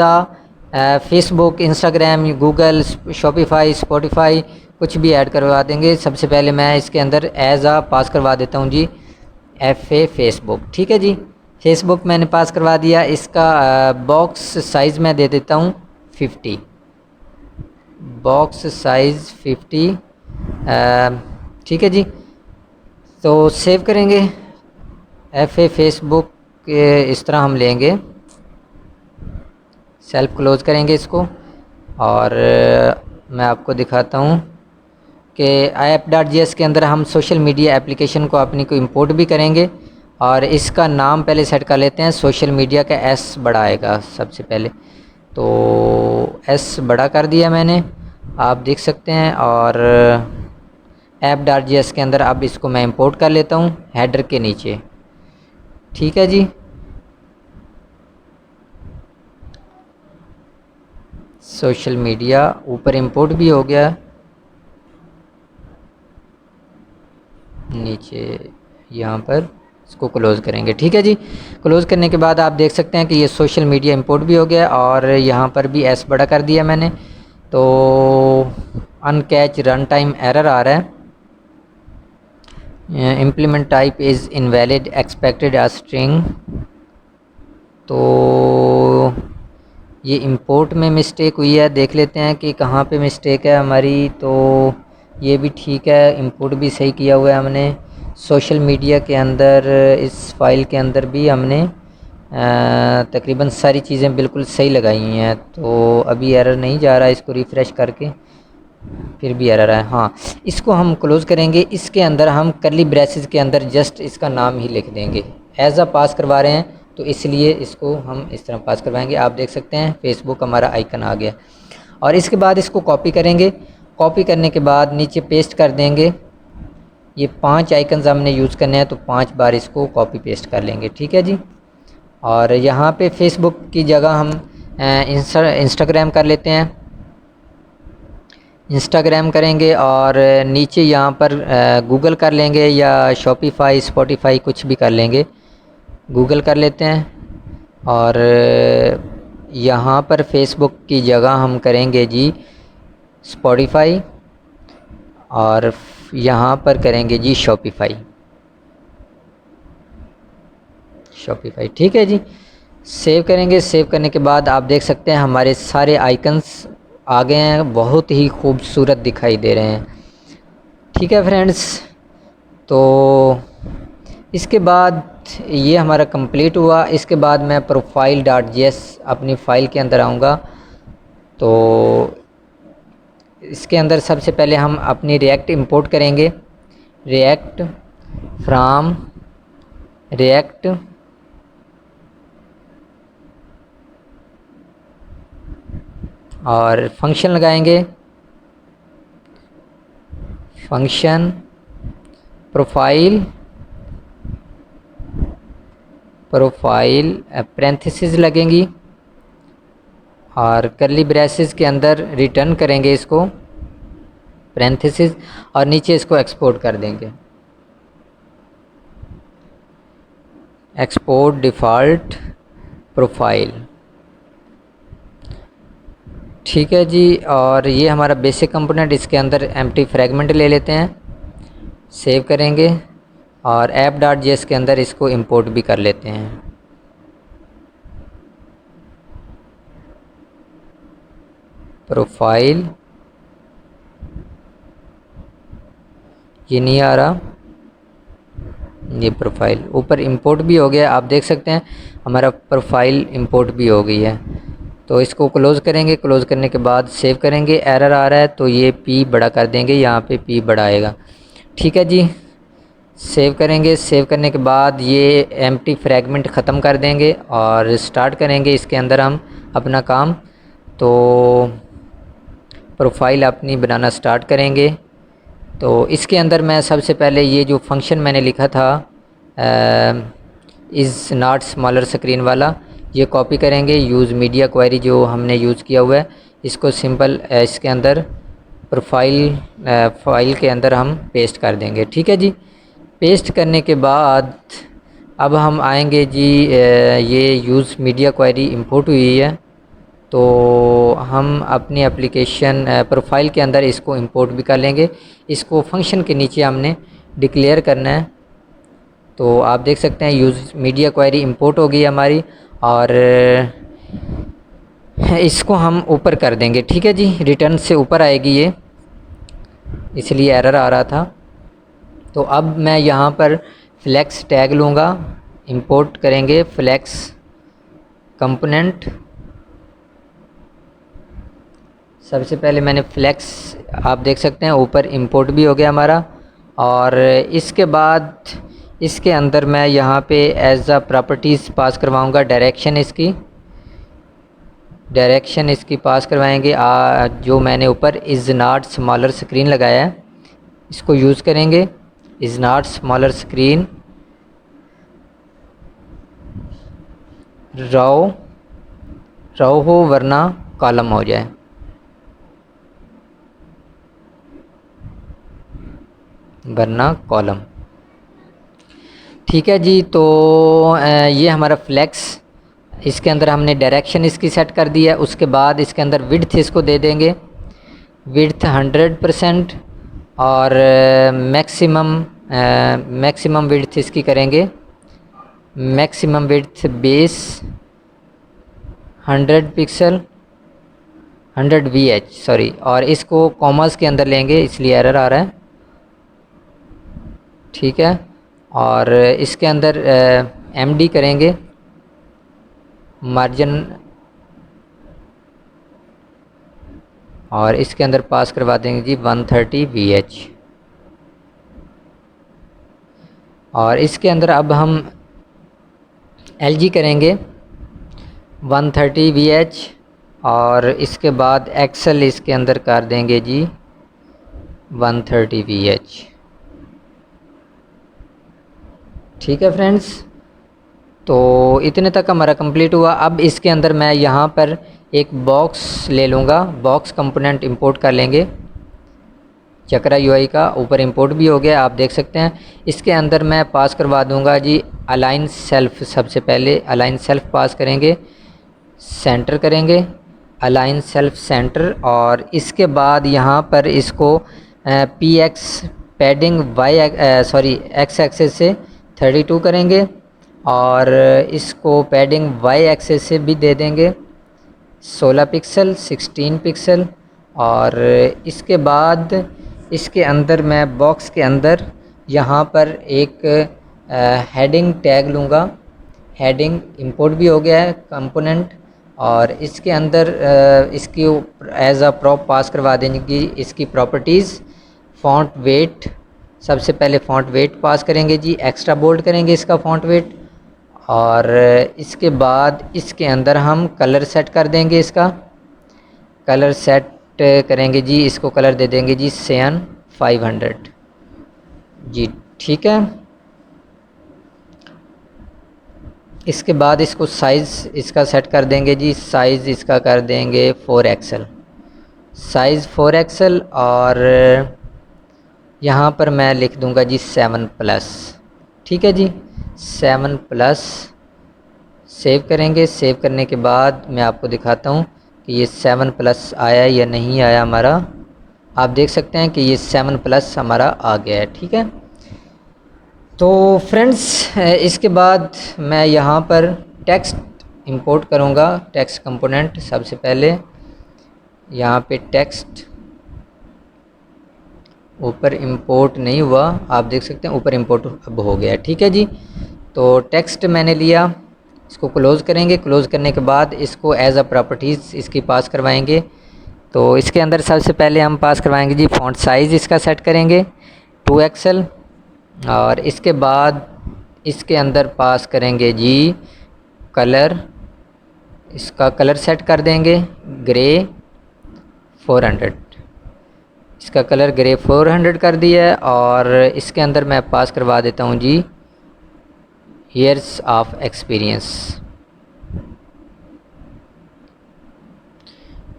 Facebook, Instagram, Google, Shopify, Spotify कुछ भी ऐड करवा देंगे। सबसे पहले मैं इसके अंदर एज पास करवा देता हूँ जी FA फेसबुक। ठीक है जी, फेसबुक मैंने पास करवा दिया। इसका बॉक्स साइज़ मैं दे देता हूँ 50, बॉक्स साइज़ 50। ठीक है जी, तो सेव करेंगे FA फेसबुक इस तरह हम लेंगे, सेल्फ क्लोज़ करेंगे इसको। और मैं आपको दिखाता हूँ कि app.js के अंदर हम सोशल मीडिया एप्लीकेशन को अपनी को इंपोर्ट भी करेंगे। और इसका नाम पहले सेट कर लेते हैं, सोशल मीडिया का S बड़ा आएगा सबसे पहले। तो S बड़ा कर दिया मैंने, आप देख सकते हैं। और app.js के अंदर अब इसको मैं इंपोर्ट कर लेता हूँ हेडर के नीचे। ठीक है जी, सोशल मीडिया ऊपर इंपोर्ट भी हो गया, नीचे यहाँ पर इसको क्लोज़ करेंगे। ठीक है जी, क्लोज़ करने के बाद आप देख सकते हैं कि ये सोशल मीडिया इंपोर्ट भी हो गया और यहाँ पर भी S बड़ा कर दिया मैंने। तो अनकैच रन टाइम एरर आ रहा है, implement type is invalid expected a string. तो ये इंपोर्ट में मिस्टेक हुई है, देख लेते हैं कि कहाँ पे मिस्टेक है हमारी। तो ये भी ठीक है, इंपोर्ट भी सही किया हुआ है हमने। सोशल मीडिया के अंदर इस फाइल के अंदर भी हमने तकरीबन सारी चीज़ें बिल्कुल सही लगाई हुई हैं। तो अभी एरर नहीं जा रहा है, इसको रिफ़्रेश करके फिर भी एरर है। हाँ, इसको हम क्लोज़ करेंगे। इसके अंदर हम कर्ली ब्रेसेस के अंदर जस्ट इसका नाम ही लिख देंगे। एज पास करवा रहे हैं तो इसलिए इसको हम इस तरह पास करवाएंगे। आप देख सकते हैं फेसबुक हमारा आइकन आ गया। और इसके बाद इसको कॉपी करेंगे। कॉपी करने के बाद नीचे पेस्ट कर देंगे। ये 5 आइकन्स हमने यूज़ करने हैं, तो 5 बार इसको कॉपी पेस्ट कर लेंगे। ठीक है जी, और यहाँ पे फेसबुक की जगह हम इंस्टाग्राम कर लेते हैं। इंस्टाग्राम करेंगे और नीचे यहाँ पर गूगल कर लेंगे या शॉपिफाई, स्पॉटिफाई कुछ भी कर लेंगे। गूगल कर लेते हैं और यहाँ पर फेसबुक की जगह हम करेंगे जी स्पॉटिफाई और यहाँ पर करेंगे जी शॉपिफाई। ठीक है जी, सेव करेंगे। सेव करने के बाद आप देख सकते हैं हमारे सारे आइकन्स आ गए हैं, बहुत ही खूबसूरत दिखाई दे रहे हैं। ठीक है फ्रेंड्स, तो इसके बाद ये हमारा कंप्लीट हुआ। इसके बाद मैं profile.js अपनी फ़ाइल के अंदर आऊँगा। तो इसके अंदर सबसे पहले हम अपनी रिएक्ट इंपोर्ट करेंगे, रिएक्ट फ्राम रिएक्ट और फंक्शन लगाएंगे, फंक्शन प्रोफाइल पैरेंथेसिस लगेंगी और कर्ली ब्रेसेस के अंदर रिटर्न करेंगे इसको पैरेंथेसिस और नीचे इसको एक्सपोर्ट कर देंगे, एक्सपोर्ट डिफ़ॉल्ट प्रोफाइल। ठीक है जी, और ये हमारा बेसिक कंपोनेंट, इसके अंदर एम्प्टी फ्रेगमेंट ले लेते हैं, सेव करेंगे और app.js के अंदर इसको इंपोर्ट भी कर लेते हैं। प्रोफाइल, ये नहीं आ रहा, ये प्रोफाइल ऊपर इंपोर्ट भी हो गया। आप देख सकते हैं हमारा प्रोफाइल इंपोर्ट भी हो गई है। तो इसको क्लोज़ करेंगे, क्लोज़ करने के बाद सेव करेंगे। एरर आ रहा है तो ये P बड़ा कर देंगे, यहाँ पे P बड़ा आएगा। ठीक है जी, सेव करेंगे। सेव करने के बाद ये एम्प्टी फ्रैगमेंट ख़त्म कर देंगे और स्टार्ट करेंगे इसके अंदर हम अपना काम। तो प्रोफाइल अपनी बनाना स्टार्ट करेंगे। तो इसके अंदर मैं सबसे पहले ये जो फंक्शन मैंने लिखा था इज़ नॉट स्मॉलर स्क्रीन वाला, ये कॉपी करेंगे। यूज़ मीडिया क्वेरी जो हमने यूज़ किया हुआ है, इसको सिंपल इसके अंदर प्रोफाइल फाइल के अंदर हम पेस्ट कर देंगे। ठीक है जी। पेस्ट करने के बाद अब हम आएंगे जी, ये यूज़ मीडिया क्वेरी इंपोर्ट हुई है, तो हम अपनी एप्लीकेशन प्रोफाइल के अंदर इसको इंपोर्ट भी कर लेंगे। इसको फंक्शन के नीचे हमने डिक्लेयर करना है। तो आप देख सकते हैं यूज़ मीडिया क्वेरी इंपोर्ट हो गई हमारी, और इसको हम ऊपर कर देंगे। ठीक है जी, रिटर्न से ऊपर आएगी ये, इसलिए एरर आ रहा था। तो अब मैं यहाँ पर फ्लेक्स टैग लूँगा, इंपोर्ट करेंगे फ्लेक्स कंपोनेंट। सबसे पहले मैंने फ्लेक्स, आप देख सकते हैं ऊपर इंपोर्ट भी हो गया हमारा। और इसके बाद इसके अंदर मैं यहाँ पे एज अ प्रॉपर्टीज़ पास करवाऊँगा डायरेक्शन इसकी पास करवाएंगे। जो मैंने ऊपर इज़ नॉट स्मॉलर स्क्रीन लगाया है, इसको यूज़ करेंगे। इज़ नॉट स्मॉलर स्क्रीन रो हो वरना कॉलम हो जाए। वरना कॉलम। ठीक है जी। तो ये हमारा फ्लेक्स, इसके अंदर हमने डायरेक्शन इसकी सेट कर दी है। उसके बाद इसके अंदर विड्थ इसको दे देंगे, विड्थ 100%, और मैक्सिमम विड्थ इसकी करेंगे, maximum width base 100 pixel 100 VH sorry, और इसको कॉमर्स के अंदर लेंगे, इसलिए एरर आ रहा है। ठीक है। और इसके अंदर MD करेंगे, मार्जिन, और इसके अंदर पास करवा देंगे जी 130 VH। और इसके अंदर अब हम LG करेंगे 130 VH, और इसके बाद एक्सेल इसके अंदर कर देंगे जी 130 VH। ठीक है फ्रेंड्स, तो इतने तक हमारा कंप्लीट हुआ। अब इसके अंदर मैं यहाँ पर एक बॉक्स ले लूँगा, बॉक्स कंपोनेंट इंपोर्ट कर लेंगे चक्रा UI का। ऊपर इंपोर्ट भी हो गया, आप देख सकते हैं। इसके अंदर मैं पास करवा दूँगा जी अलाइन सेल्फ। सबसे पहले अलाइन सेल्फ पास करेंगे, सेंटर करेंगे, अलाइन सेल्फ सेंटर। और इसके बाद यहाँ पर इसको PX पैडिंग X एक्सेस से 32 करेंगे, और इसको पैडिंग Y एक्सेस से भी दे देंगे 16 पिक्सल 16 पिक्सल। और इसके बाद इसके अंदर मैं बॉक्स के अंदर यहाँ पर एक हेडिंग टैग लूँगा। हेडिंग इंपोर्ट भी हो गया है कंपोनेंट, और इसके अंदर इसकी एज अ प्रॉप पास करवा देंगे इसकी प्रॉपर्टीज़। फ़ॉन्ट वेट, सबसे पहले फ़ॉन्ट वेट पास करेंगे जी, एक्स्ट्रा बोल्ड करेंगे इसका फ़ॉन्ट वेट। और इसके बाद इसके अंदर हम कलर सेट कर देंगे, इसका कलर सेट करेंगे जी, इसको कलर दे देंगे जी Cyan 500 जी। ठीक है। इसके बाद इसको साइज़ इसका सेट कर देंगे जी, साइज़ इसका कर देंगे 4XL, साइज़ 4XL। और यहाँ पर मैं लिख दूँगा जी 7+। ठीक है जी, 7+। सेव करेंगे। सेव करने के बाद मैं आपको दिखाता हूँ कि ये 7+ आया या नहीं आया हमारा। आप देख सकते हैं कि ये 7+ हमारा आ गया है। ठीक है। तो फ्रेंड्स, इसके बाद मैं यहाँ पर टेक्स्ट इंपोर्ट करूँगा, टेक्स्ट कंपोनेंट। सबसे पहले यहाँ पे टेक्स्ट ऊपर इंपोर्ट नहीं हुआ, आप देख सकते हैं ऊपर इंपोर्ट अब हो गया। ठीक है जी। तो टेक्स्ट मैंने लिया, इसको क्लोज़ करेंगे। क्लोज़ करने के बाद इसको एज अ प्रॉपर्टीज़ इसकी पास करवाएंगे। तो इसके अंदर सबसे पहले हम पास करवाएंगे जी फ़ॉन्ट साइज़, इसका सेट करेंगे 2XL। और इसके बाद इसके अंदर पास करेंगे जी कलर, इसका कलर सेट कर देंगे ग्रे 400। इसका कलर ग्रे 400 कर दिया है और इसके अंदर मैं पास करवा देता हूँ जी ईयर्स ऑफ एक्सपीरियंस।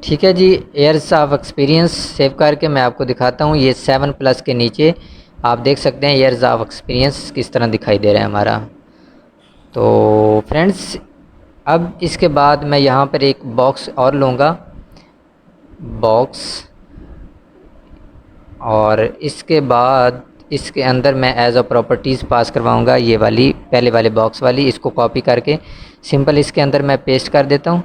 ठीक है जी, ईयर्स ऑफ एक्सपीरियंस सेव करके मैं आपको दिखाता हूँ। ये 7+ के नीचे आप देख सकते हैं ईयर्स ऑफ एक्सपीरियंस किस तरह दिखाई दे रहा है हमारा। तो फ्रेंड्स, अब इसके बाद मैं यहाँ पर एक बॉक्स और लूँगा, बॉक्स, और इसके बाद इसके अंदर मैं एज अ प्रॉपर्टीज़ पास करवाऊँगा ये वाली पहले वाले बॉक्स वाली। इसको कॉपी करके सिंपल इसके अंदर मैं पेस्ट कर देता हूँ।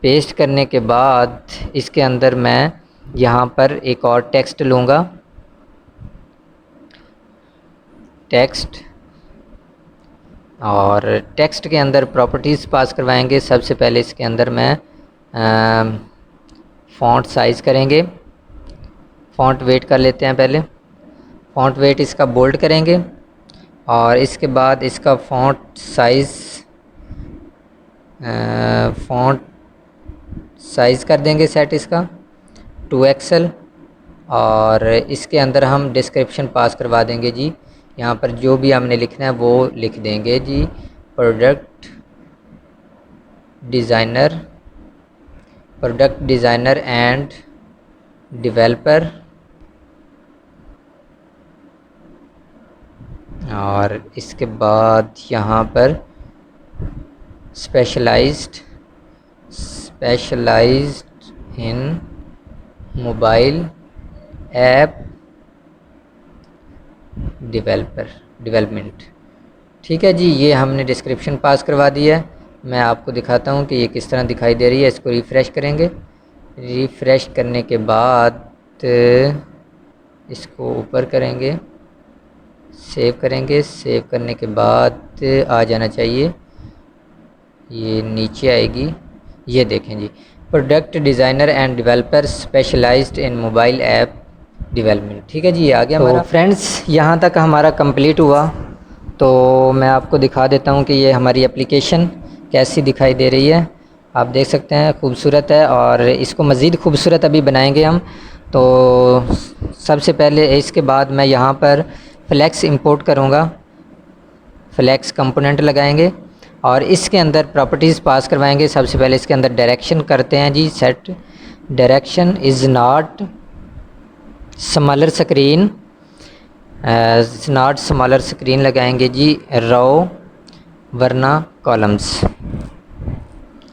पेस्ट करने के बाद इसके अंदर मैं यहाँ पर एक और टेक्स्ट लूँगा, टेक्स्ट, और टेक्स्ट के अंदर प्रॉपर्टीज़ पास करवाएंगे। सबसे पहले इसके अंदर मैं फ़ॉन्ट साइज़ करेंगे, फ़ॉन्ट वेट कर लेते हैं पहले, फ़ॉन्ट वेट इसका बोल्ड करेंगे और इसके बाद इसका फ़ॉन्ट साइज़ कर देंगे सेट इसका 2XL। और इसके अंदर हम डिस्क्रिप्शन पास करवा देंगे जी। यहाँ पर जो भी हमने लिखना है वो लिख देंगे जी, प्रोडक्ट डिज़ाइनर एंड डेवलपर, और इसके बाद यहाँ पर specialised in mobile app development. ठीक है जी, ये हमने डिस्क्रिप्शन पास करवा दिया है। मैं आपको दिखाता हूँ कि ये किस तरह दिखाई दे रही है। इसको रिफ़्रेश करेंगे, रिफ़्रेश करने के बाद इसको ऊपर करेंगे, सेव करेंगे, सेव करने के बाद आ जाना चाहिए, ये नीचे आएगी, ये देखें जी, product designer and developer specialised in mobile app development. ठीक है जी, ये आ गया हमारा। फ्रेंड्स, यहाँ तक हमारा कंप्लीट हुआ। तो मैं आपको दिखा देता हूँ कि ये हमारी एप्लीकेशन कैसी दिखाई दे रही है। आप देख सकते हैं खूबसूरत है, और इसको मज़ीद खूबसूरत अभी बनाएंगे हम। तो सबसे पहले इसके बाद मैं यहाँ पर फ्लेक्स इंपोर्ट करूँगा, फ्लेक्स कंपोनेंट लगाएंगे और इसके अंदर प्रॉपर्टीज़ पास करवाएंगे। सबसे पहले इसके अंदर डायरेक्शन करते हैं जी, set direction is not smaller screen, not smaller screen लगाएंगे जी, रो वरना कॉलम्स,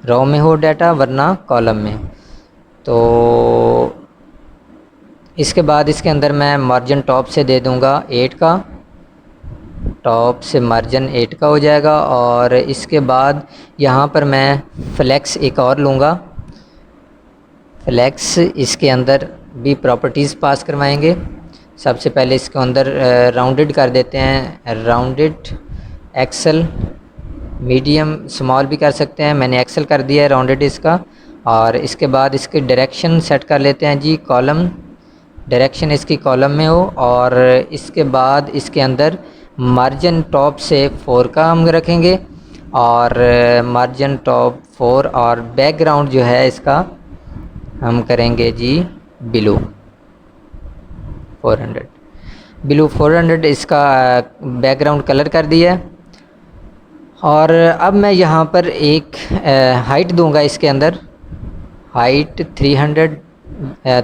रो में हो डाटा वरना कॉलम में। तो इसके बाद इसके अंदर मैं मार्जिन टॉप से दे दूंगा 8 का, टॉप से मार्जिन 8 का हो जाएगा। और इसके बाद यहाँ पर मैं फ्लेक्स एक और लूँगा, फ्लेक्स, इसके अंदर भी प्रॉपर्टीज़ पास करवाएंगे। सबसे पहले इसके अंदर राउंडेड कर देते हैं, राउंडेड एक्सेल, मीडियम स्मॉल भी कर सकते हैं, मैंने एक्सेल कर दिया है राउंडेड इसका। और इसके बाद इसके डायरेक्शन सेट कर लेते हैं जी, कॉलम, डायरेक्शन इसकी कॉलम में हो। और इसके बाद इसके अंदर मार्जिन टॉप से 4 का हम रखेंगे, और मार्जिन टॉप 4, और बैकग्राउंड जो है इसका हम करेंगे जी बिलो 400, बिलो 400 इसका बैकग्राउंड कलर कर दिया है। और अब मैं यहाँ पर एक हाइट दूंगा, इसके अंदर हाइट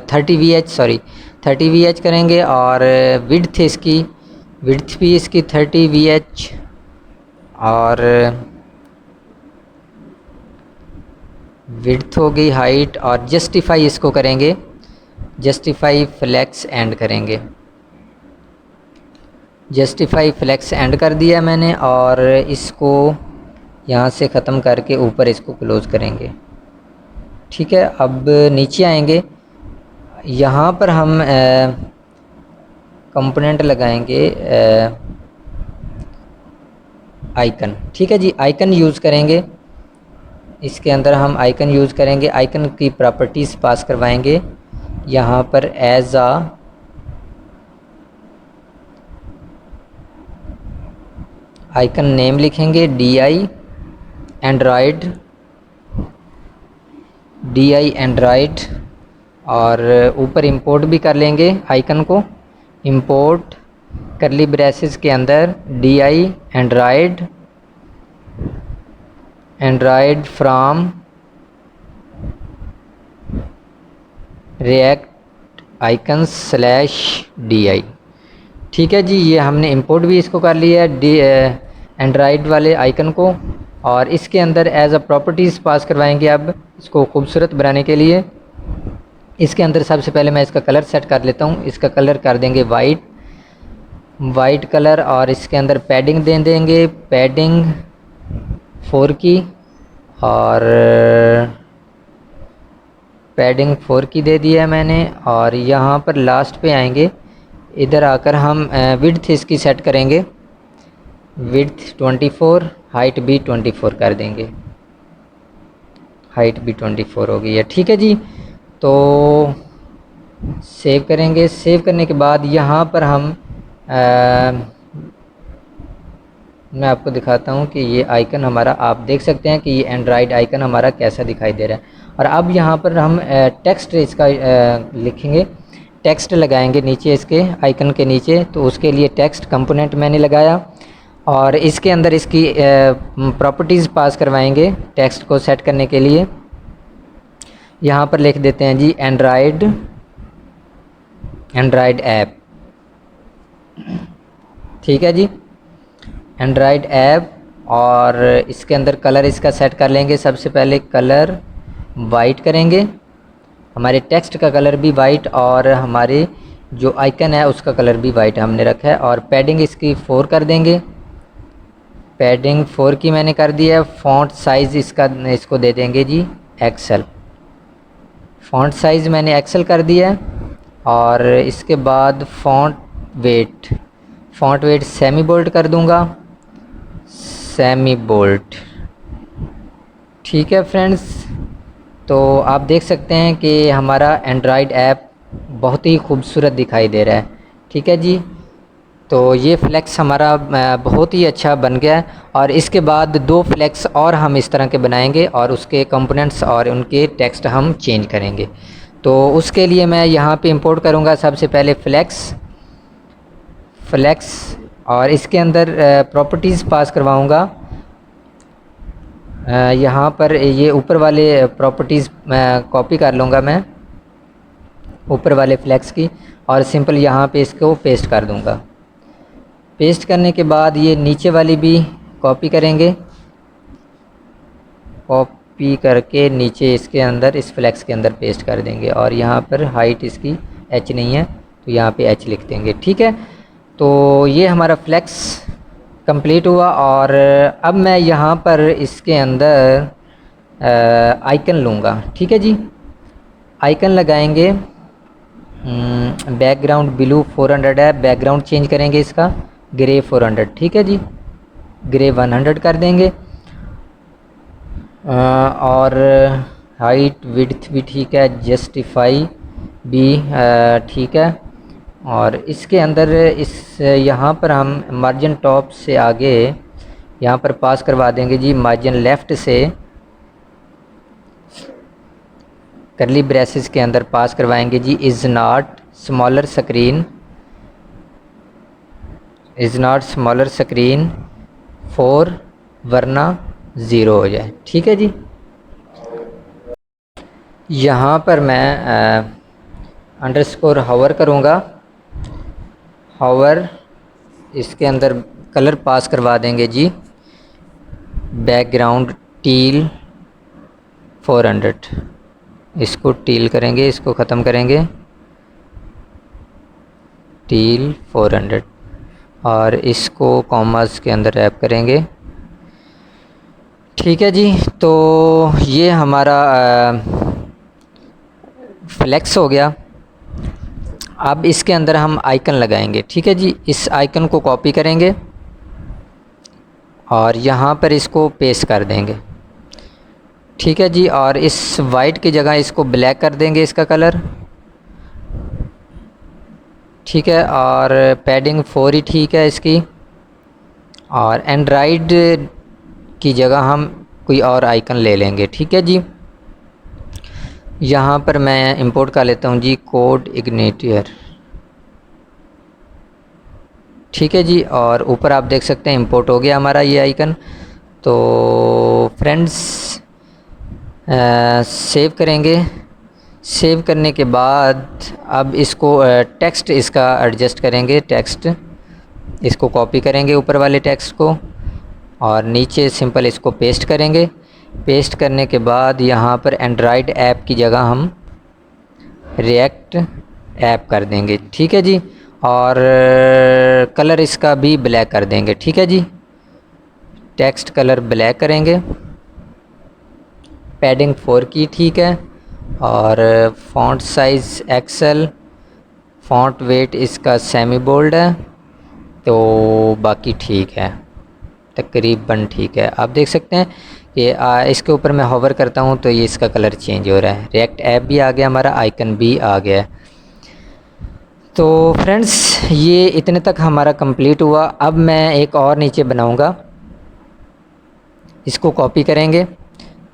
30 VH, सॉरी 30 VH करेंगे। और विड्थ इसकी, विड्थ भी इसकी 30 VH, और विड्थ हो गई हाइट। और जस्टिफाई इसको करेंगे, जस्टिफाई फ्लेक्स एंड करेंगे, जस्टिफाई फ्लेक्स एंड कर दिया मैंने। और इसको यहाँ से ख़त्म करके ऊपर इसको क्लोज़ करेंगे। ठीक है, अब नीचे आएंगे, यहाँ पर हम कंपोनेंट लगाएंगे आइकन। ठीक है जी, आइकन यूज़ करेंगे, इसके अंदर हम आइकन यूज़ करेंगे, आइकन की प्रॉपर्टीज़ पास करवाएंगे। यहाँ पर एज आ आइकन नेम लिखेंगे, DI एंड्रॉयड और ऊपर इंपोर्ट भी कर लेंगे आइकन को। इंपोर्ट करली ब्रेसेस के अंदर DI Android from react icons slash DI। ठीक है जी, ये हमने इंपोर्ट भी इसको कर लिया है एंड्रॉयड वाले आइकन को, और इसके अंदर एज अ प्रॉपर्टीज़ पास करवाएंगे। अब इसको खूबसूरत बनाने के लिए इसके अंदर सबसे पहले मैं इसका कलर सेट कर लेता हूँ। इसका कलर कर देंगे वाइट कलर, और इसके अंदर पैडिंग दे देंगे, पैडिंग 4 की, और पैडिंग 4 की दे दिया है मैंने। और यहाँ पर लास्ट पे आएंगे, इधर आकर हम विड्थ इसकी सेट करेंगे, विड्थ 24, हाइट भी 24 कर देंगे, हाइट भी 24 हो गई है। ठीक है जी, तो सेव करेंगे। सेव करने के बाद यहाँ पर हम मैं आपको दिखाता हूँ कि ये आइकन हमारा, आप देख सकते हैं कि ये एंड्रॉयड आइकन हमारा कैसा दिखाई दे रहा है। और अब यहाँ पर हम टेक्स्ट इसका लिखेंगे, टेक्स्ट लगाएंगे नीचे इसके आइकन के नीचे। तो उसके लिए टेक्स्ट कंपोनेंट मैंने लगाया, और इसके अंदर इसकी प्रॉपर्टीज़ पास करवाएंगे टेक्स्ट को सेट करने के लिए। यहाँ पर लिख देते हैं जी एंड्रॉयड ऐप। ठीक है जी, एंड्रॉयड ऐप। और इसके अंदर कलर इसका सेट कर लेंगे। सबसे पहले कलर वाइट करेंगे, हमारे टेक्स्ट का कलर भी वाइट, और हमारे जो आइकन है उसका कलर भी वाइट हमने रखा है। और पैडिंग इसकी 4 कर देंगे, पैडिंग 4 की मैंने कर दिया है। फ़ॉन्ट साइज़ इसको दे देंगे जी एक्सेल, फ़ॉन्ट साइज़ मैंने एक्सेल कर दिया है। और इसके बाद फ़ॉन्ट वेट सेमी बोल्ड कर दूंगा, सेमी बोल्ड। ठीक है फ्रेंड्स, तो आप देख सकते हैं कि हमारा एंड्रॉयड ऐप बहुत ही खूबसूरत दिखाई दे रहा है। ठीक है जी, तो ये फ्लैक्स हमारा बहुत ही अच्छा बन गया है। और इसके बाद 2 फ्लैक्स और हम इस तरह के बनाएंगे, और उसके कंपोनेंट्स और उनके टेक्स्ट हम चेंज करेंगे। तो उसके लिए मैं यहाँ पे इंपोर्ट करूँगा सबसे पहले फ्लैक्स, और इसके अंदर प्रॉपर्टीज़ पास करवाऊँगा। यहाँ पर ये ऊपर वाले प्रॉपर्टीज़ कॉपी कर लूँगा मैं, ऊपर वाले फ्लैक्स की, और सिंपल यहाँ पे इसको पेस्ट कर दूँगा। पेस्ट करने के बाद ये नीचे वाली भी कॉपी करेंगे, कॉपी करके नीचे इसके अंदर इस फ्लैक्स के अंदर पेस्ट कर देंगे। और यहाँ पर हाइट इसकी H नहीं है तो यहाँ पे H लिख देंगे। ठीक है, तो ये हमारा फ्लैक्स कंप्लीट हुआ। और अब मैं यहाँ पर इसके अंदर आइकन लूँगा। ठीक है जी, आइकन लगाएंगे। बैकग्राउंड ब्लू 400 है, बैकग्राउंड चेंज करेंगे इसका ग्रे 400। ठीक है जी, ग्रे 100 कर देंगे। और हाइट विड्थ भी ठीक है, जस्टिफाई भी ठीक है। और इसके अंदर यहाँ पर हम मार्जिन टॉप से आगे यहाँ पर पास करवा देंगे जी, मार्जिन लेफ़्ट से करली ब्रेसेस के अंदर पास करवाएंगे जी, इज़ नॉट स्मॉलर स्क्रीन 4 वरना 0 हो जाए। ठीक है जी, यहाँ पर मैं अंडरस्कोर हावर करूँगा, हावर। इसके अंदर कलर पास करवा देंगे जी, बैकग्राउंड टील 400, इसको टील करेंगे, इसको ख़त्म करेंगे, टील 400। और इसको कॉमास के अंदर रैप करेंगे। ठीक है जी, तो ये हमारा फ्लैक्स हो गया। अब इसके अंदर हम आइकन लगाएंगे। ठीक है जी, इस आइकन को कॉपी करेंगे और यहाँ पर इसको पेस्ट कर देंगे। ठीक है जी, और इस वाइट की जगह इसको ब्लैक कर देंगे इसका कलर। ठीक है, और पैडिंग 4 ही ठीक है इसकी। और एंड्रॉयड की जगह हम कोई और आइकन ले लेंगे। ठीक है जी, यहाँ पर मैं इंपोर्ट कर लेता हूँ जी कोड इग्निटर, ठीक है जी। और ऊपर आप देख सकते हैं इंपोर्ट हो गया हमारा ये आइकन। तो फ्रेंड्स सेव करेंगे। सेव करने के बाद अब इसको टेक्स्ट इसका एडजस्ट करेंगे। टेक्स्ट इसको कॉपी करेंगे ऊपर वाले टेक्स्ट को और नीचे सिंपल इसको पेस्ट करेंगे। पेस्ट करने के बाद यहाँ पर एंड्रॉयड ऐप की जगह हम रिएक्ट ऐप कर देंगे, ठीक है जी। और कलर इसका भी ब्लैक कर देंगे, ठीक है जी। टेक्स्ट कलर ब्लैक करेंगे, पैडिंग 4 की, ठीक है। और font size XL, font weight इसका सेमी बोल्ड है, तो बाकी ठीक है, तकरीबन ठीक है। आप देख सकते हैं कि इसके ऊपर मैं होवर करता हूँ तो ये इसका कलर चेंज हो रहा है। रिएक्ट ऐप भी आ गया, हमारा आइकन भी आ गया है। तो फ्रेंड्स ये इतने तक हमारा कंप्लीट हुआ। अब मैं एक और नीचे बनाऊँगा, इसको कॉपी करेंगे।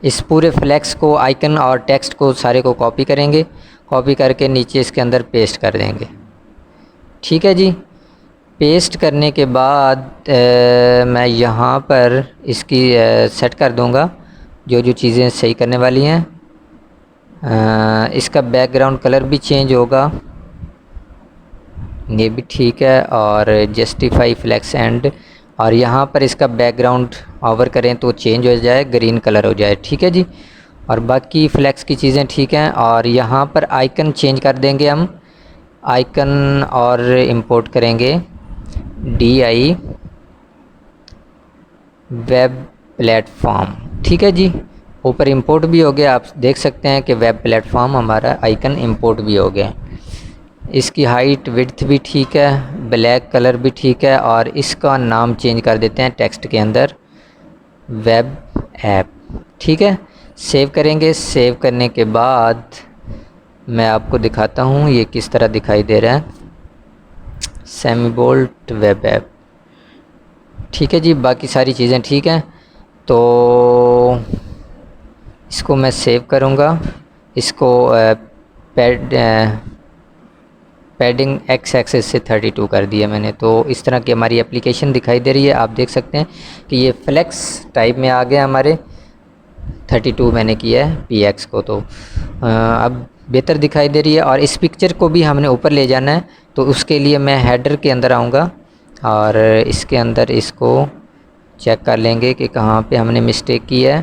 इस पूरे फ्लैक्स को, आइकन और टेक्स्ट को सारे को कॉपी करेंगे। कॉपी करके नीचे इसके अंदर पेस्ट कर देंगे, ठीक है जी। पेस्ट करने के बाद मैं यहाँ पर इसकी सेट कर दूँगा जो जो चीज़ें सही करने वाली हैं। इसका बैकग्राउंड कलर भी चेंज होगा, ये भी ठीक है। और जस्टिफाई फ्लैक्स एंड, और यहाँ पर इसका बैकग्राउंड ओवर करें तो चेंज हो जाए, ग्रीन कलर हो जाए, ठीक है जी। और बाकी फ्लैक्स की चीज़ें ठीक हैं। और यहाँ पर आइकन चेंज कर देंगे हम, आइकन और इंपोर्ट करेंगे DI वेब प्लेटफॉर्म, ठीक है जी। ऊपर इंपोर्ट भी हो गया, आप देख सकते हैं कि वेब प्लेटफॉर्म हमारा आइकन इंपोर्ट भी हो गया। इसकी हाइट विड्थ भी ठीक है, ब्लैक कलर भी ठीक है। और इसका नाम चेंज कर देते हैं टेक्स्ट के अंदर वेब ऐप, ठीक है। सेव करेंगे। सेव करने के बाद मैं आपको दिखाता हूँ ये किस तरह दिखाई दे रहा है, सेमी बोल्ड वेब ऐप, ठीक है जी। बाकी सारी चीज़ें ठीक हैं। तो इसको मैं सेव करूँगा। इसको पैडिंग एक्स एक्सेस से 32 कर दिया मैंने। तो इस तरह की हमारी एप्लीकेशन दिखाई दे रही है। आप देख सकते हैं कि ये फ्लेक्स टाइप में आ गया हमारे, 32 मैंने किया है PX को। तो अब बेहतर दिखाई दे रही है। और इस पिक्चर को भी हमने ऊपर ले जाना है, तो उसके लिए मैं हेडर के अंदर आऊँगा और इसके अंदर इसको चेक कर लेंगे कि कहाँ पे हमने मिस्टेक की है।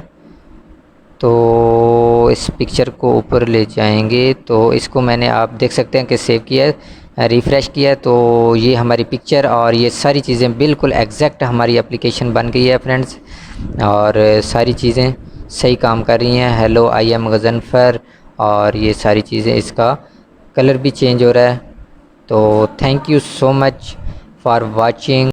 तो इस पिक्चर को ऊपर ले जाएंगे, तो इसको मैंने, आप देख सकते हैं कि सेव किया है, रिफ़्रेश किया है। तो ये हमारी पिक्चर और ये सारी चीज़ें बिल्कुल एग्जैक्ट हमारी एप्लीकेशन बन गई है फ्रेंड्स। और सारी चीज़ें सही काम कर रही हैं। हेलो आई एम गज़नफ़र, और ये सारी चीज़ें, इसका कलर भी चेंज हो रहा है। तो thank you so much for watching.